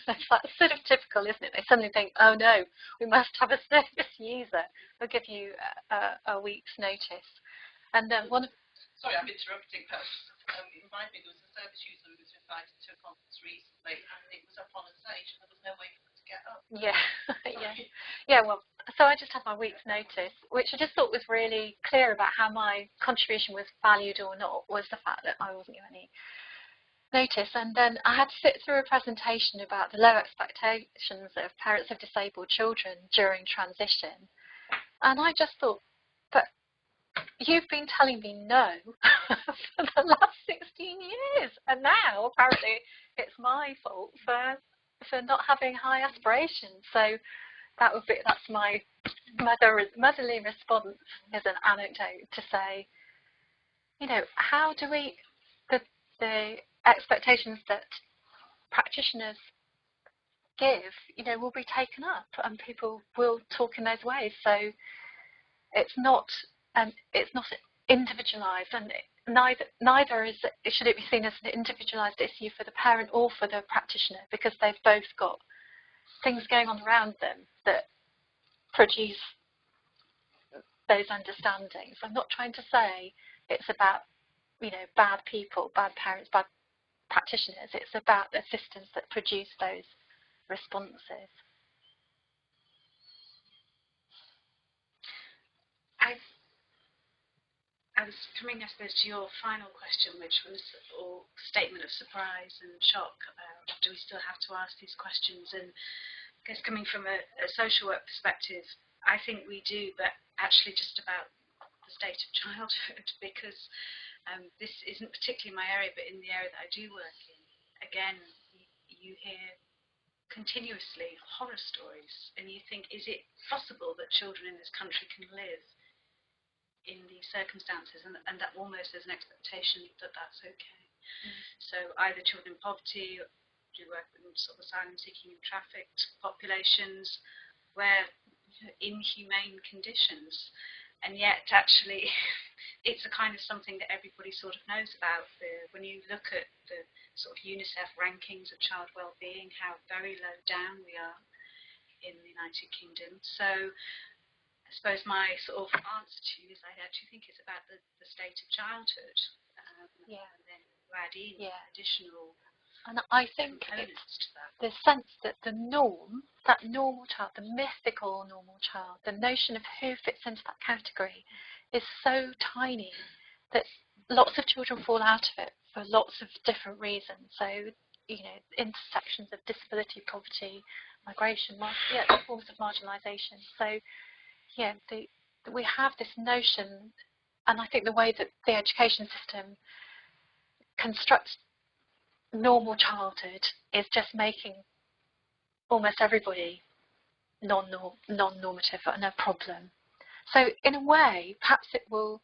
That's sort of typical, isn't it? They suddenly think, oh no, we must have a service user. They'll give you a week's notice. And then Sorry, I'm interrupting, but in my opinion, there was a service user who was invited to a conference recently, and it was up on a stage, and there was no way for them to get up. Yeah. Well, so I just had my week's notice, which I just thought was really clear about how my contribution was valued or not, was the fact that I wasn't given any notice. And then I had to sit through a presentation about the low expectations of parents of disabled children during transition, and I just thought, but you've been telling me no for the last 16 years, and now apparently it's my fault for not having high aspirations. So that's my motherly response, as an anecdote, to say, how do we the expectations that practitioners give, will be taken up, and people will talk in those ways. So it's not individualised, and neither should it be seen as an individualised issue for the parent or for the practitioner, because they've both got things going on around them that produce those understandings. I'm not trying to say it's about bad people, bad parents, bad practitioners. It's about the systems that produce those responses. I was coming, I suppose, to your final question, which was a statement of surprise and shock. Do we still have to ask these questions? And I guess coming from a social work perspective, I think we do, but actually just about the state of childhood, because this isn't particularly my area, but in the area that I do work in, again, you hear continuously horror stories, and you think, is it possible that children in this country can live in these circumstances, and that almost there's an expectation that that's okay. So either children in poverty, do work with sort of asylum-seeking and trafficked populations, where inhumane conditions, and yet actually it's a kind of something that everybody sort of knows about. When you look at the sort of UNICEF rankings of child well-being, how very low down we are in the United Kingdom. So I suppose my sort of answer to you is I actually think it's about the state of childhood, and then you add in additional and I think components to that. The sense that the norm, that normal child, the mythical normal child, the notion of who fits into that category is so tiny that lots of children fall out of it for lots of different reasons. So, intersections of disability, poverty, migration, forms of marginalisation. So, we have this notion, and I think the way that the education system constructs normal childhood is just making almost everybody non-normative and a problem. So in a way, perhaps it will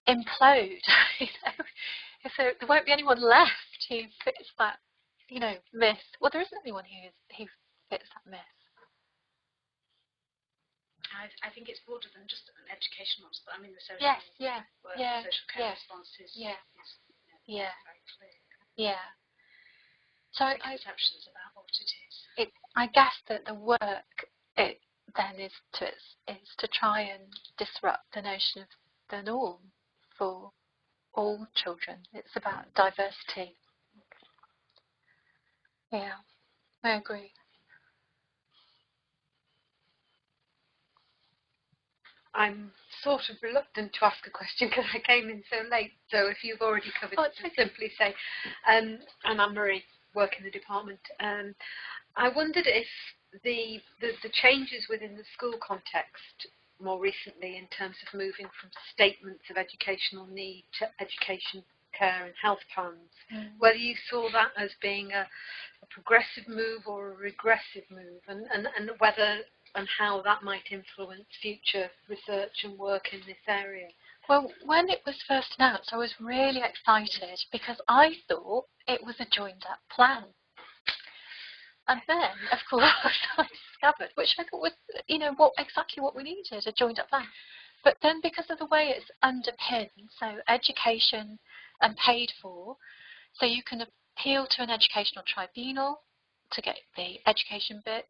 implode. If there won't be anyone left who fits that, myth. Well, there isn't anyone who fits that myth. I think it's broader than just an educational response, but I mean the social social care response is very clear. Yeah. So conceptions about what it is. I guess that the work then is to try and disrupt the notion of the norm for all children. It's about diversity. Yeah, I agree. I'm sort of reluctant to ask a question because I came in so late. So if you've already covered it, Okay. simply say. And Anne-Marie, work in the department. I wondered if the changes within the school context more recently in terms of moving from statements of educational need to education, care and health plans, whether you saw that as being a progressive move or a regressive move, and whether and how that might influence future research and work in this area. Well, when it was first announced, I was really excited because I thought it was a joined-up plan. And then, of course, I discovered, which I thought was, exactly what we needed, a joined-up plan. But then because of the way it's underpinned, so education and paid for, so you can appeal to an educational tribunal to get the education bit.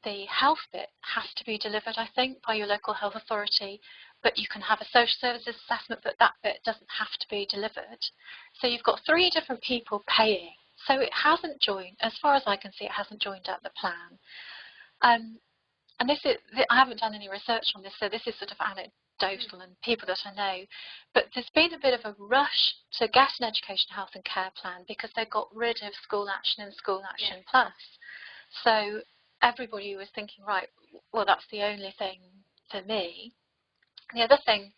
The health bit has to be delivered, I think, by your local health authority, but you can have a social services assessment, but that bit doesn't have to be delivered. So you've got 3 different people paying. So it hasn't joined, as far as I can see, it hasn't joined up the plan. And this is, I haven't done any research on this, so this is sort of anecdotal and people that I know. But there's been a bit of a rush to get an education, health and care plan because they got rid of school action and school action plus. So everybody was thinking, right, well, that's the only thing for me. The other thing,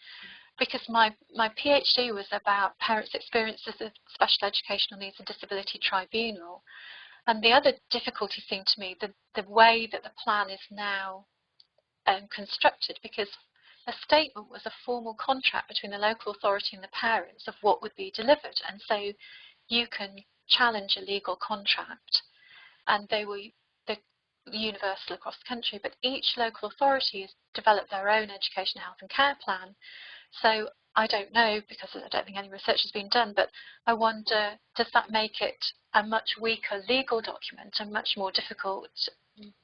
because my PhD was about parents' experiences of special educational needs and disability tribunal, and the other difficulty seemed to me the way that the plan is now constructed, because a statement was a formal contract between the local authority and the parents of what would be delivered, and so you can challenge a legal contract, and they were universal across the country, but each local authority has developed their own education, health and care plan. So I don't know, because I don't think any research has been done, but I wonder, does that make it a much weaker legal document and much more difficult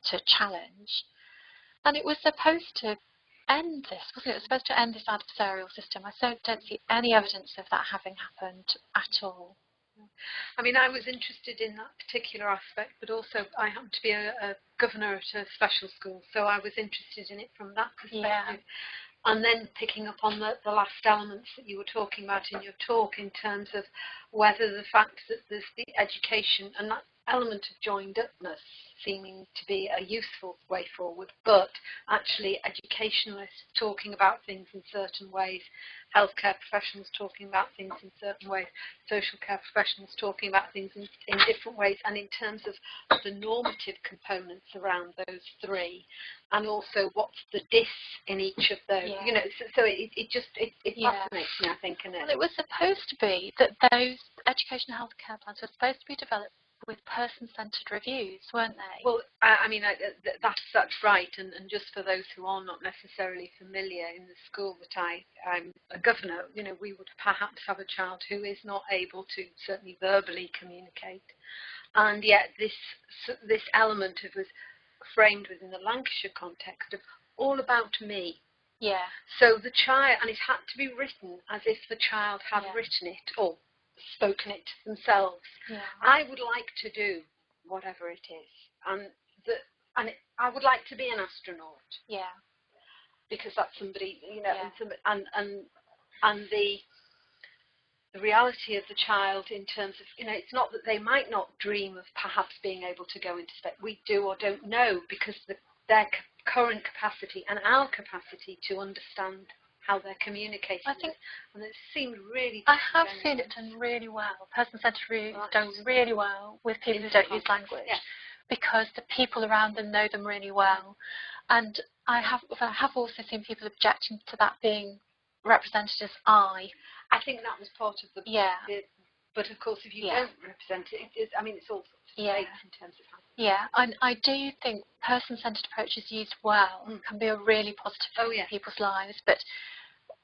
to challenge? And it was supposed to end this, wasn't it? It was supposed to end this adversarial system. I don't see any evidence of that having happened at all. I mean, I was interested in that particular aspect, but also I happen to be a governor at a special school, so I was interested in it from that perspective. Yeah. And then picking up on the last elements that you were talking about in your talk in terms of whether the fact that there's the education and that element of joined-upness seeming to be a useful way forward, but actually educationalists talking about things in certain ways, healthcare professionals talking about things in certain ways, social care professionals talking about things in different ways, and in terms of the normative components around those 3, and also what's the dis in each of those, so it fascinates me, I think. Well, it was supposed to be that those educational health care plans were supposed to be developed with person-centred reviews, weren't they? Well, I mean, that's right, and just for those who are not necessarily familiar, in the school that I'm a governor, we would perhaps have a child who is not able to certainly verbally communicate, and yet this element of was framed within the Lancashire context of all about me. Yeah. So the child, and it had to be written as if the child had written it or spoken it themselves. Yeah. I would like to do whatever it is, and I would like to be an astronaut. Yeah. Because that's somebody, and the reality of the child in terms of, it's not that they might not dream of perhaps being able to go into space. We do or don't know, because their current capacity and our capacity to understand how they're communicating. I think, and it seemed really. I have seen it done really well. Person-centred reviews done really well with people who don't use language, because the people around them know them really well. And I have also seen people objecting to that being represented as I. I think that was part of the. But of course, if you don't represent it, it's all sorts of debates in terms of how. Yeah, I do think person-centred approaches used well can be a really positive thing in people's lives, but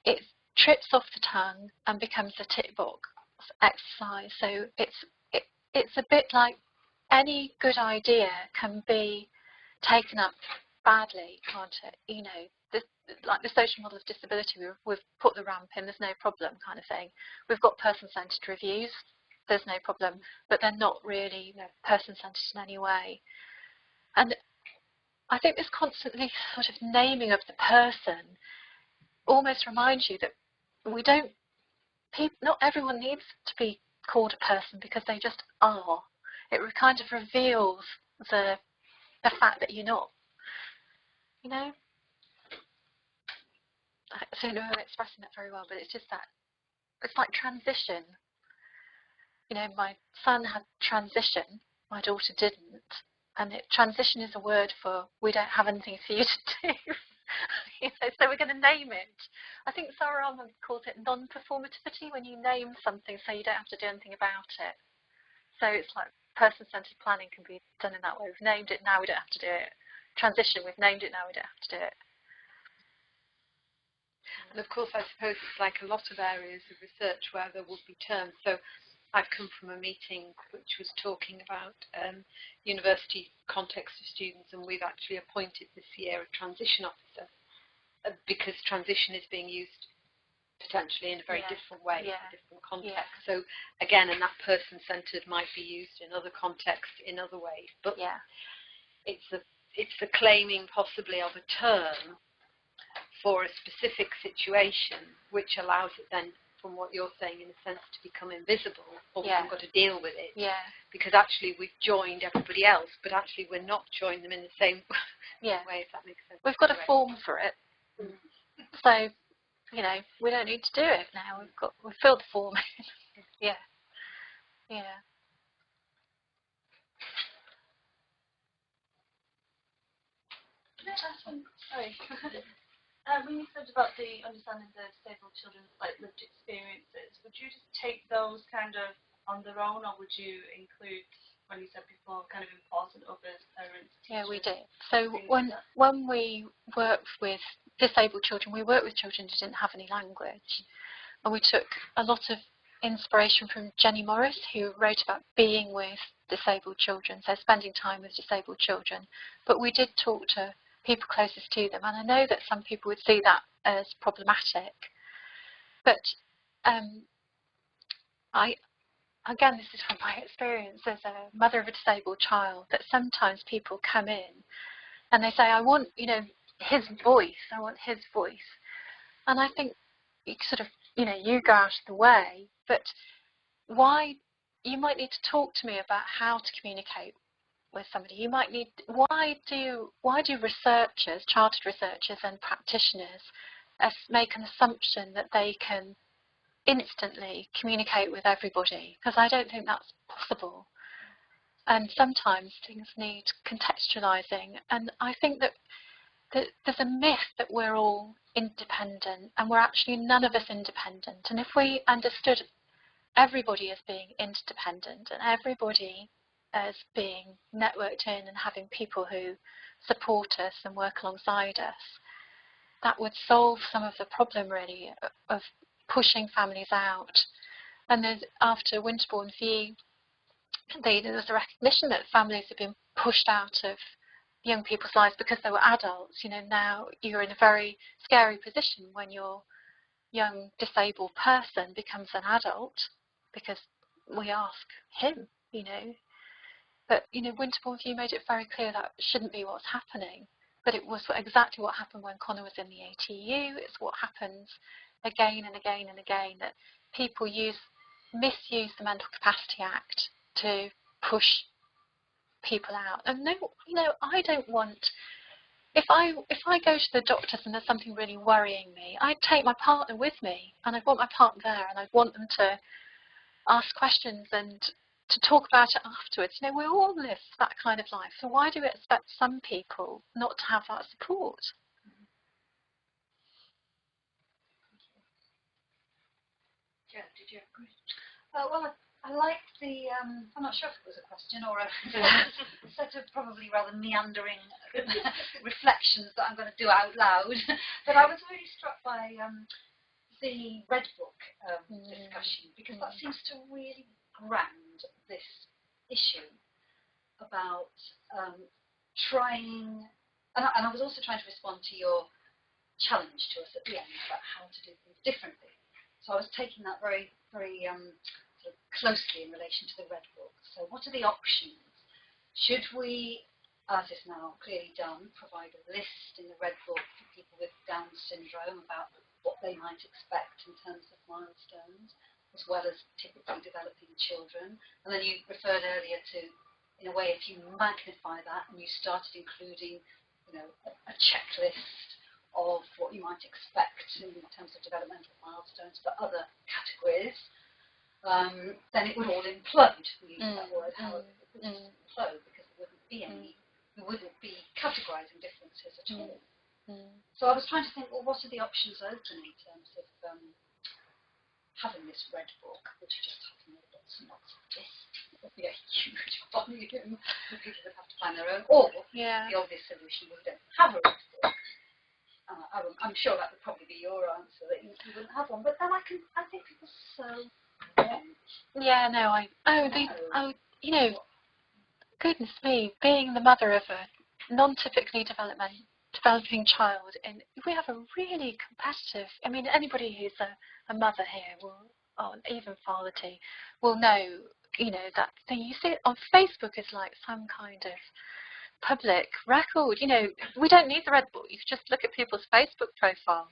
it trips off the tongue and becomes a tick box exercise. So it's a bit like any good idea can be taken up badly, can't it? Like the social model of disability, we've put the ramp in, there's no problem kind of thing. We've got person-centred reviews, there's no problem, but they're not really person-centred in any way. And I think this constantly sort of naming of the person almost reminds you that not everyone needs to be called a person because they just are. It kind of reveals the fact that you're not. You know? I don't know if I'm expressing that very well, but it's just that. It's like transition. You know, my son had transition, my daughter didn't. And transition is a word for we don't have anything for you to do. You know, so we're going to name it. I think Sarah Armour calls it non-performativity, when you name something so you don't have to do anything about it. So it's like person-centred planning can be done in that way. We've named it, now we don't have to do it. Transition, we've named it, now we don't have to do it. And of course, I suppose it's like a lot of areas of research where there would be terms. So I've come from a meeting which was talking about university context of students, and we've actually appointed this year a transition officer because transition is being used potentially in a very different way, in a different context. So again, and that person-centred might be used in other contexts in other ways, but it's the claiming possibly of a term for a specific situation, which allows it then, from what you're saying, in a sense, to become invisible, or we haven't got to deal with it. Because actually we've joined everybody else, but actually we're not joining them in the same way, if that makes sense. We've got a form for it. So, you know, we don't need to do it now. We've filled the form in. Sorry. When you said about the understanding the disabled children's lived experiences, would you just take those kind of on their own, or would you include, when you said before, kind of important others, parents, teachers? Yeah, we did. So when we worked with disabled children, we worked with children who didn't have any language, and we took a lot of inspiration from Jenny Morris, who wrote about being with disabled children, so spending time with disabled children. But we did talk to people closest to them, and I know that some people would see that as problematic. But again, this is from my experience as a mother of a disabled child, that sometimes people come in and they say, I want, you know, his voice, I want his voice. And I think you sort of, you know, you go out of the way, but why, you might need to talk to me about how to communicate with somebody. You might need, why do researchers, chartered researchers and practitioners make an assumption that they can instantly communicate with everybody? Because I don't think that's possible. And sometimes things need contextualizing. And I think that there's a myth that we're all independent, and we're actually none of us independent. And if we understood everybody as being interdependent and everybody as being networked in and having people who support us and work alongside us, that would solve some of the problem really of pushing families out. And there's, after Winterbourne v, there was a recognition that families have been pushed out of young people's lives because they were adults. You know, now you're in a very scary position when your young disabled person becomes an adult, because we ask him, you know. But, you know, Winterbourne v made it very clear that shouldn't be what's happening. But it was exactly what happened when Connor was in the ATU. It's what happens again and again and again, that people misuse the Mental Capacity Act to push people out. And no, you know, I don't want, if I go to the doctors and there's something really worrying me, I'd take my partner with me, and I'd want my partner there, and I'd want them to ask questions and to talk about it afterwards. You know, we all live that kind of life, so why do we expect some people not to have that support? Yeah, did you have a question? Well, I liked the, I'm not sure if it was a question or a set of probably rather meandering reflections that I'm going to do out loud. But I was really struck by the Red Book discussion, because that seems to really ground this issue about trying, and I was also trying to respond to your challenge to us at the end about how to do things differently. So I was taking that very, very sort of closely in relation to the Red Book. So what are the options? Should we, as is now clearly done, provide a list in the Red Book for people with Down syndrome about what they might expect in terms of milestones, as well as typically developing children? And then you referred earlier to, in a way, if you magnify that and you started including, a checklist of what you might expect in terms of developmental milestones for other categories, then it would all implode. We use that word, how it would just implode, because there wouldn't be any, we wouldn't be categorising differences at all. So I was trying to think, well, what are the options open in terms of having this Red Book, which just has lots and lots of lists? It would be a huge volume. People would have to find their own. Or the obvious solution would then have a Red Book. I'm sure that would probably be your answer, that you wouldn't have one. But then I think people so want. Yeah, no, goodness me, being the mother of a non-typically developing child, and we have a really competitive, anybody who's a mother here will, or even father too, will know, that thing you see it on Facebook is like some kind of public record. We don't need the Red Book. You can just look at people's Facebook profiles.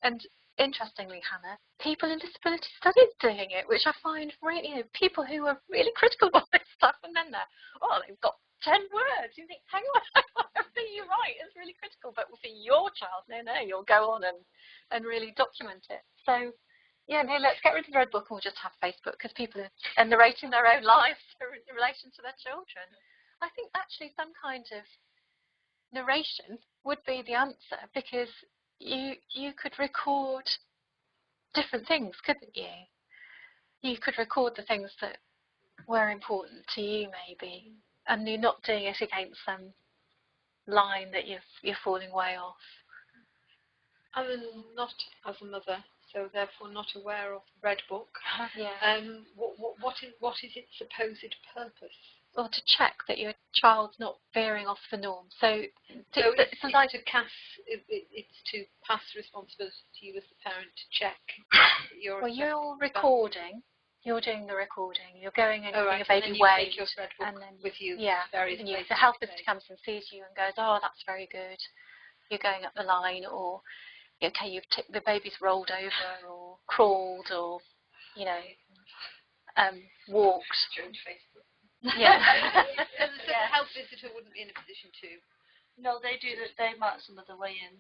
And interestingly, Hannah, people in disability studies doing it, which I find really, people who are really critical about this stuff, and then they've got 10 words. You think, hang on, everything you write is really critical, but for your child, no, you'll go on and really document it. So, yeah, no, let's get rid of the Red Book and we'll just have Facebook, because people are narrating their own lives in relation to their children. I think actually some kind of narration would be the answer, because you could record different things, couldn't you? You could record the things that were important to you, maybe, and you're not doing it against some line that you're falling way off. I'm not as a mother, so therefore not aware of the Red Book. What is its supposed purpose? Or to check that your child's not veering off the norm. So it's to pass responsibility to you as the parent to check. You're recording. You're doing the recording. You're going and getting a baby weighed, and then with you. The health visitor comes and sees you and goes, "Oh, that's very good. You're going up the line," or "Okay, the baby's rolled over or crawled or walked." Yeah. The health visitor wouldn't be in a position to. No, they do. They mark some of the way in.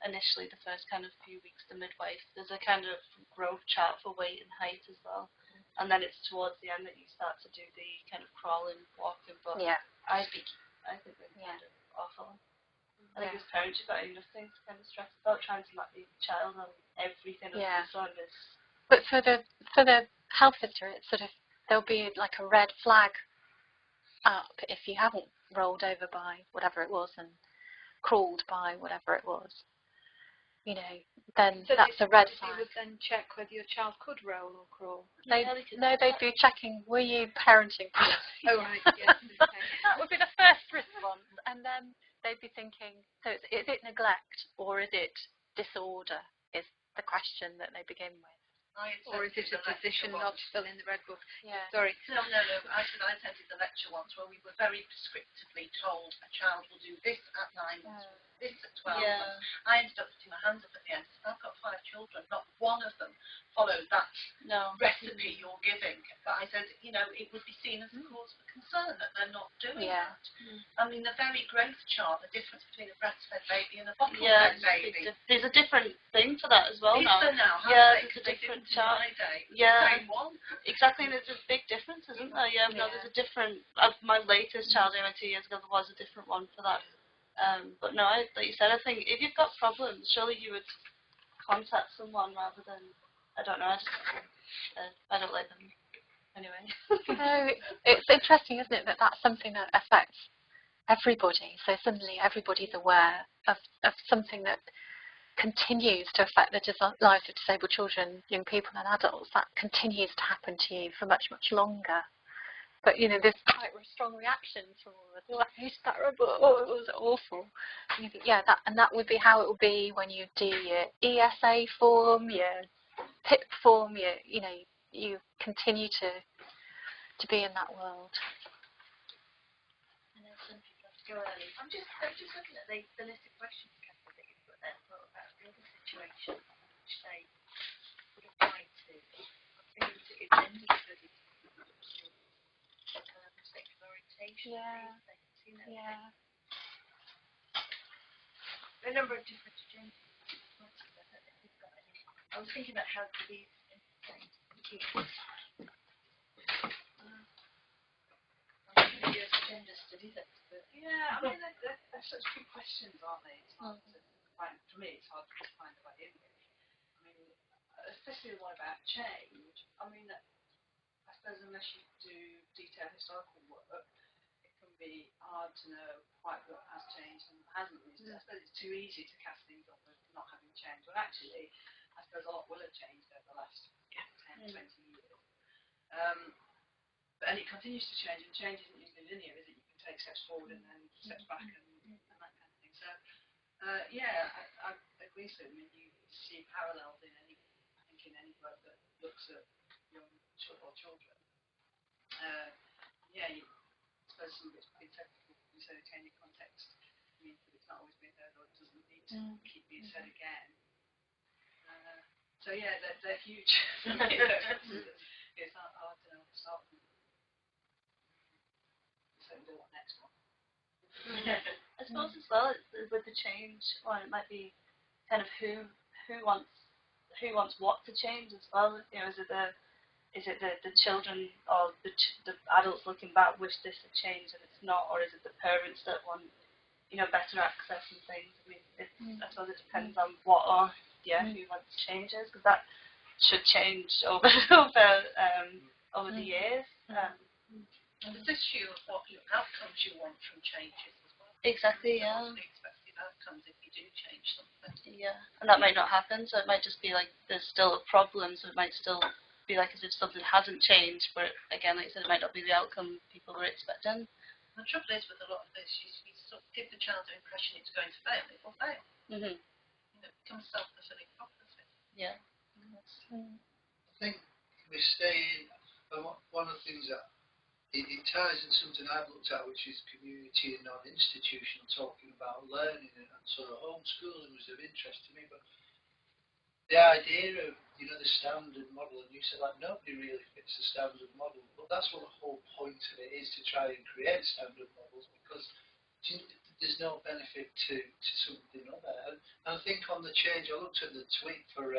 Initially, the first kind of few weeks, the midwife. There's a kind of growth chart for weight and height as well, and then it's towards the end that you start to do the kind of crawling, walking. But I think they're kind of awful. I think as parents, you've got enough things to kind of stress about. Trying to map the child on everything under the sun is. But for the health visitor, it's sort of, there'll be like a red flag up if you haven't rolled over by whatever it was and crawled by whatever it was. Then so that's a red flag. You would then check whether your child could roll or crawl. They'd be checking, were you parenting properly? Oh, right, yes. Okay. That would be the first response. And then they'd be thinking, so is it neglect or is it disorder, is the question that they begin with. Or is it a decision not to fill in the Red Book? Yeah. Sorry. No. I attended the lecture once where we were very prescriptively told a child will do this at 9 months, this at 12 months. I ended up putting my hands up at the end. I've got 5 children. Not one of them followed that recipe you're giving. But I said, it would be seen as a cause for concern that they're not doing that. I mean, the very growth chart, the difference between a breastfed baby and a bottle-fed baby. There's a different thing for that as well now. Is there now? There's a different chart. Same one. Exactly, and there's a big difference, isn't there? No, there's a different. My latest child I went 2 years ago, there was a different one for that. But no, like you said, I think if you've got problems, surely you would contact someone rather than, I don't know. I don't like them anyway. No, it's interesting, isn't it, that that's something that affects everybody. So suddenly everybody's aware of something that continues to affect the lives of disabled children, young people and adults. That continues to happen to you for much, much longer. But, there's quite strong reactions from all of us. Oh, I hate that robot. Oh, it was awful. And you think, that would be how it would be when you do your ESA form, your PIP form, your you continue to be in that world. I know some people have to go early. I'm just looking at the list of questions, Katherine, that you've put there about the other situation which they would apply to. I'm thinking to gender studies, sexual orientation, things, you know. Yeah. There are a number of different agendas. I was thinking about how these intersect. Gender studies expert. Yeah, I mean, they're such big questions, aren't they? It's hard to find, for me, it's hard to find the right English. I mean, especially the one about change. I mean, I suppose unless you do detailed historical work, it can be hard to know quite what has changed and hasn't. I suppose it's too easy to cast things off as not having changed. Well, actually, I suppose a lot will have changed over the last 10, 20 years. And it continues to change, and change isn't usually linear, is it? You can take steps forward and then steps back and that kind of thing. So, I agree. So, I mean, you see parallels in any work that looks at young children. I suppose some of it's been said before, you say the changing context means that it's not always been heard or it doesn't need to keep being said again. They're huge. It's hard to know where to start with. So we'll do what next one. I suppose as well with the change, it might be kind of who wants what to change as well. You know, is it the children or the adults looking back wish this had changed and it's not, or is it the parents that want better access and things? I mean, I suppose it depends on what or who wants changes, because that should change over the years. There's this issue of what outcomes you want from changes as well. Exactly, yeah. What's the expected outcomes if you do change something? Yeah, and that might not happen, so it might just be like there's still a problem, so it might still be like as if something hasn't changed, but again, like I said, it might not be the outcome people were expecting. And the trouble is with a lot of this, you sort of give the child the impression it's going to fail, it will fail. Mm-hmm. It becomes self-fulfilling prophecy. Yeah. I think we're staying, one of the things that it ties in something I've looked at, which is community and non-institutional, talking about learning, and sort of homeschooling was of interest to me, but the idea of, the standard model, and you said like nobody really fits the standard model, but that's what the whole point of it is, to try and create standard models, because there's no benefit to something other. And I think on the change, I looked at the tweet for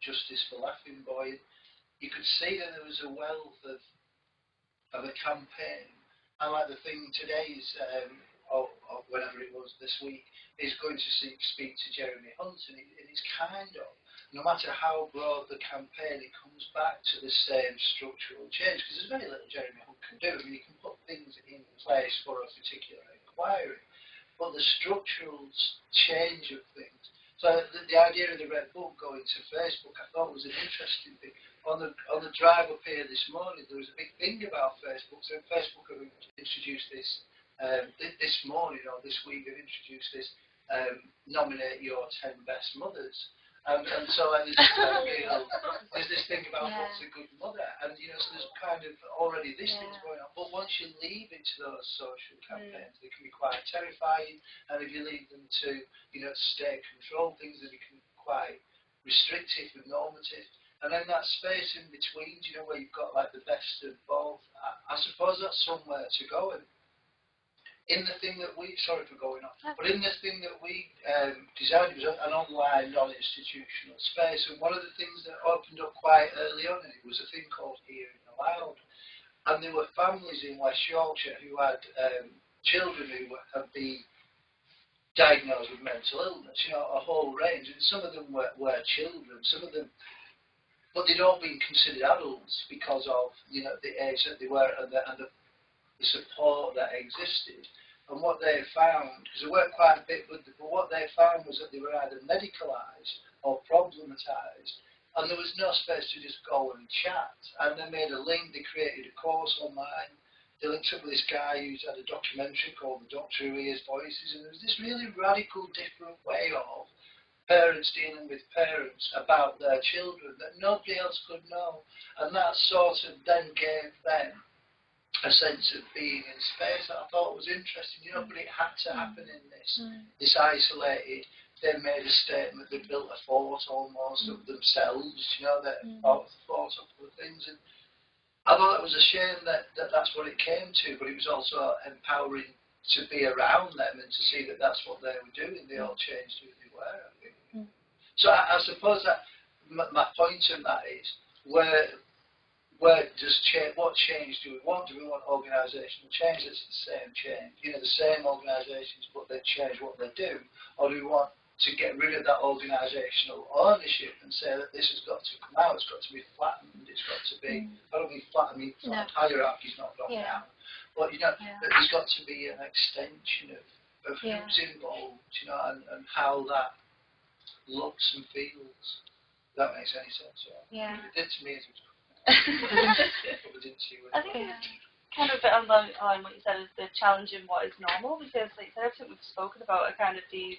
Justice for Laughing Boy, you could see that there was a wealth of a campaign, and like the thing today is, or whenever it was this week, is going to speak to Jeremy Hunt, and it's kind of, no matter how broad the campaign, it comes back to the same structural change, because there's very little Jeremy Hunt can do. I mean, he can put things in place for a particular inquiry, but the structural change of things. So the idea of the Red Book going to Facebook, I thought was an interesting thing. On the drive up here this morning, there was a big thing about Facebook. So Facebook have introduced this this morning or this week. They've introduced this nominate your 10 best mothers. And so there's this thing about what's a good mother, and so there's kind of already this thing's going on. But once you leave into those social campaigns, they can be quite terrifying, and if you leave them to state control things, they become quite restrictive and normative. And then that space in between, where you've got like the best of both, I suppose that's somewhere to go. And in the thing that sorry for going on, but in the thing that we designed, it was an online non-institutional space, and one of the things that opened up quite early on, it was a thing called Hearing Aloud, and there were families in West Yorkshire who had children who had been diagnosed with mental illness, a whole range, and some of them were children, some of them, but they'd all been considered adults because of the age that they were and the support that existed. And what they found, because they worked quite a bit with them, but what they found was that they were either medicalised or problematised, and there was no space to just go and chat. And they made a link, they created a course online, they linked up with this guy who's had a documentary called The Doctor Who Hears Voices, and there was this really radical, different way of parents dealing with parents about their children that nobody else could know. And that sort of then gave them a sense of being in space that I thought was interesting, but it had to happen in this isolated. They made a statement, they built a fort almost of themselves, they thought up of things. And I thought it was a shame that that's what it came to, but it was also empowering to be around them and to see that that's what they were doing. They all changed who they were, I think. So I suppose that my point on that is, where does change? What change do we want? Do we want organisational change that's the same change? The same organisations, but they change what they do, or do we want to get rid of that organisational ownership and say that this has got to come out? It's got to be flattened. It's got to be. I don't mean flat. I mean flat. Hierarchy's not gone down, but there's got to be an extension of who's involved, and how that looks and feels. If that makes any sense. Yeah. It did to me as it was. I think it's kind of a bit on what you said is the challenging what is normal, because like everything we've spoken about are kind of these,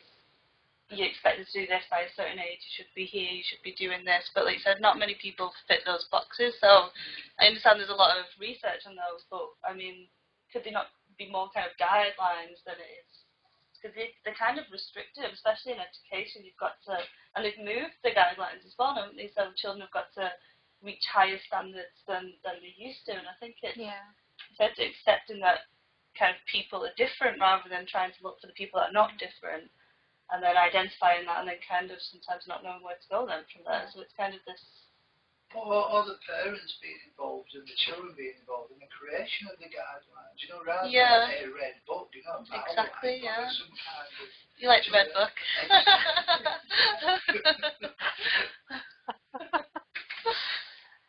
you expected to do this by a certain age, you should be here, you should be doing this, but like you said, not many people fit those boxes. So I understand there's a lot of research on those, but I mean, could they not be more kind of guidelines than it is? Because they're kind of restrictive, especially in education. You've got to, and they've moved the guidelines as well, haven't they? So children have got to reach higher standards than they used to, and I think it's accepting that kind of people are different rather than trying to look for the people that are not different, and then identifying that, and then kind of sometimes not knowing where to go then from there. So it's kind of this. Or the parents being involved and the children being involved in the creation of the guidelines, rather than a red book, Exactly, some kind of. You like the red book.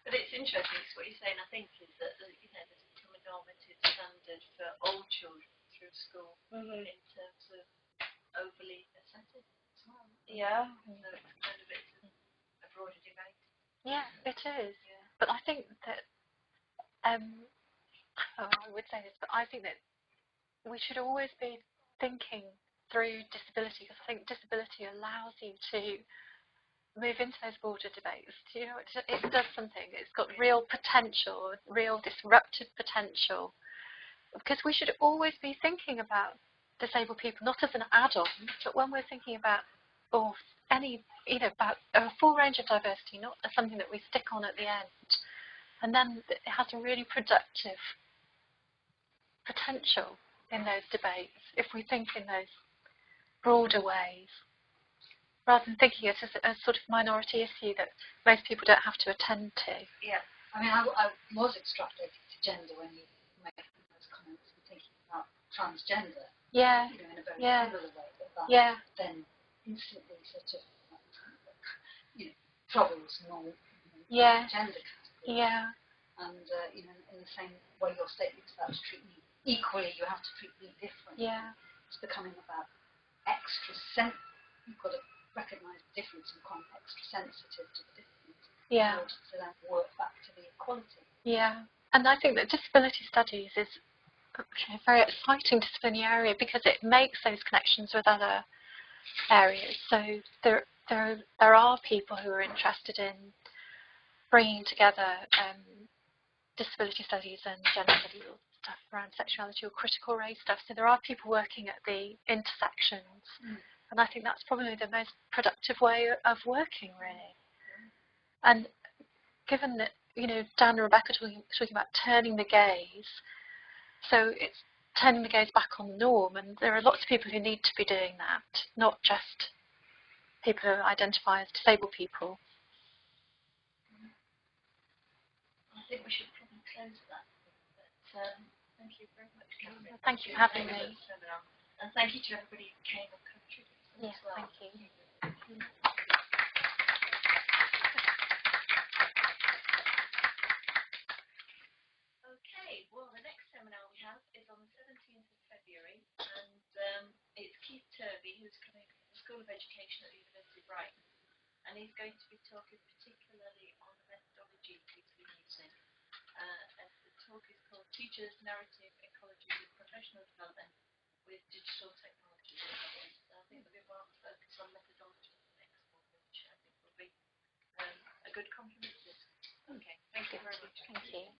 But it's interesting, because what you're saying, I think, is that there's become a normative standard for all children through school in terms of overly assertive as well. Yeah. So it's kind of a broader debate. Yeah, it is. Yeah. But I think that, I would say this, but I think that we should always be thinking through disability, because I think disability allows you to move into those border debates. It does something. It's got real potential, real disruptive potential, because we should always be thinking about disabled people, not as an add-on, but when we're thinking about about a full range of diversity, not as something that we stick on at the end. And then it has a really productive potential in those debates if we think in those broader ways, rather than thinking it as a sort of minority issue that most people don't have to attend to. Yeah, I mean, I was extrapolating to gender when you made those comments and thinking about transgender. Yeah. In a very similar way, but that then instantly sort of troubles normal gender categories. Yeah. And in the same way your statement about to treat me equally, you have to treat me differently. Yeah. It's becoming about you've got to recognise the difference and become extra sensitive to the difference in order to then work back to the equality. Yeah, and I think that disability studies is a very exciting disciplinary area because it makes those connections with other areas. So there are people who are interested in bringing together disability studies and gender studies or stuff around sexuality or critical race stuff. So there are people working at the intersections. And I think that's probably the most productive way of working, really. And given that, Dan and Rebecca talking about turning the gaze, so it's turning the gaze back on the norm, and there are lots of people who need to be doing that, not just people who identify as disabled people. I think we should probably close that. But thank you very much, Catherine. Thank you for having me. And thank you to everybody who came and contributed. Yeah, as well. thank you. Okay, well, the next seminar we have is on the 17th of February, and it's Keith Turvey, who's coming from the School of Education at the University of Brighton, and he's going to be talking particularly on the methodology he's been using. And the talk is called Teachers' Narrative Ecology with Professional Development with Digital Technology. So I think there'll be more focus on methodology next. hopefully a good compromise. Okay, thank you very much. Thank you.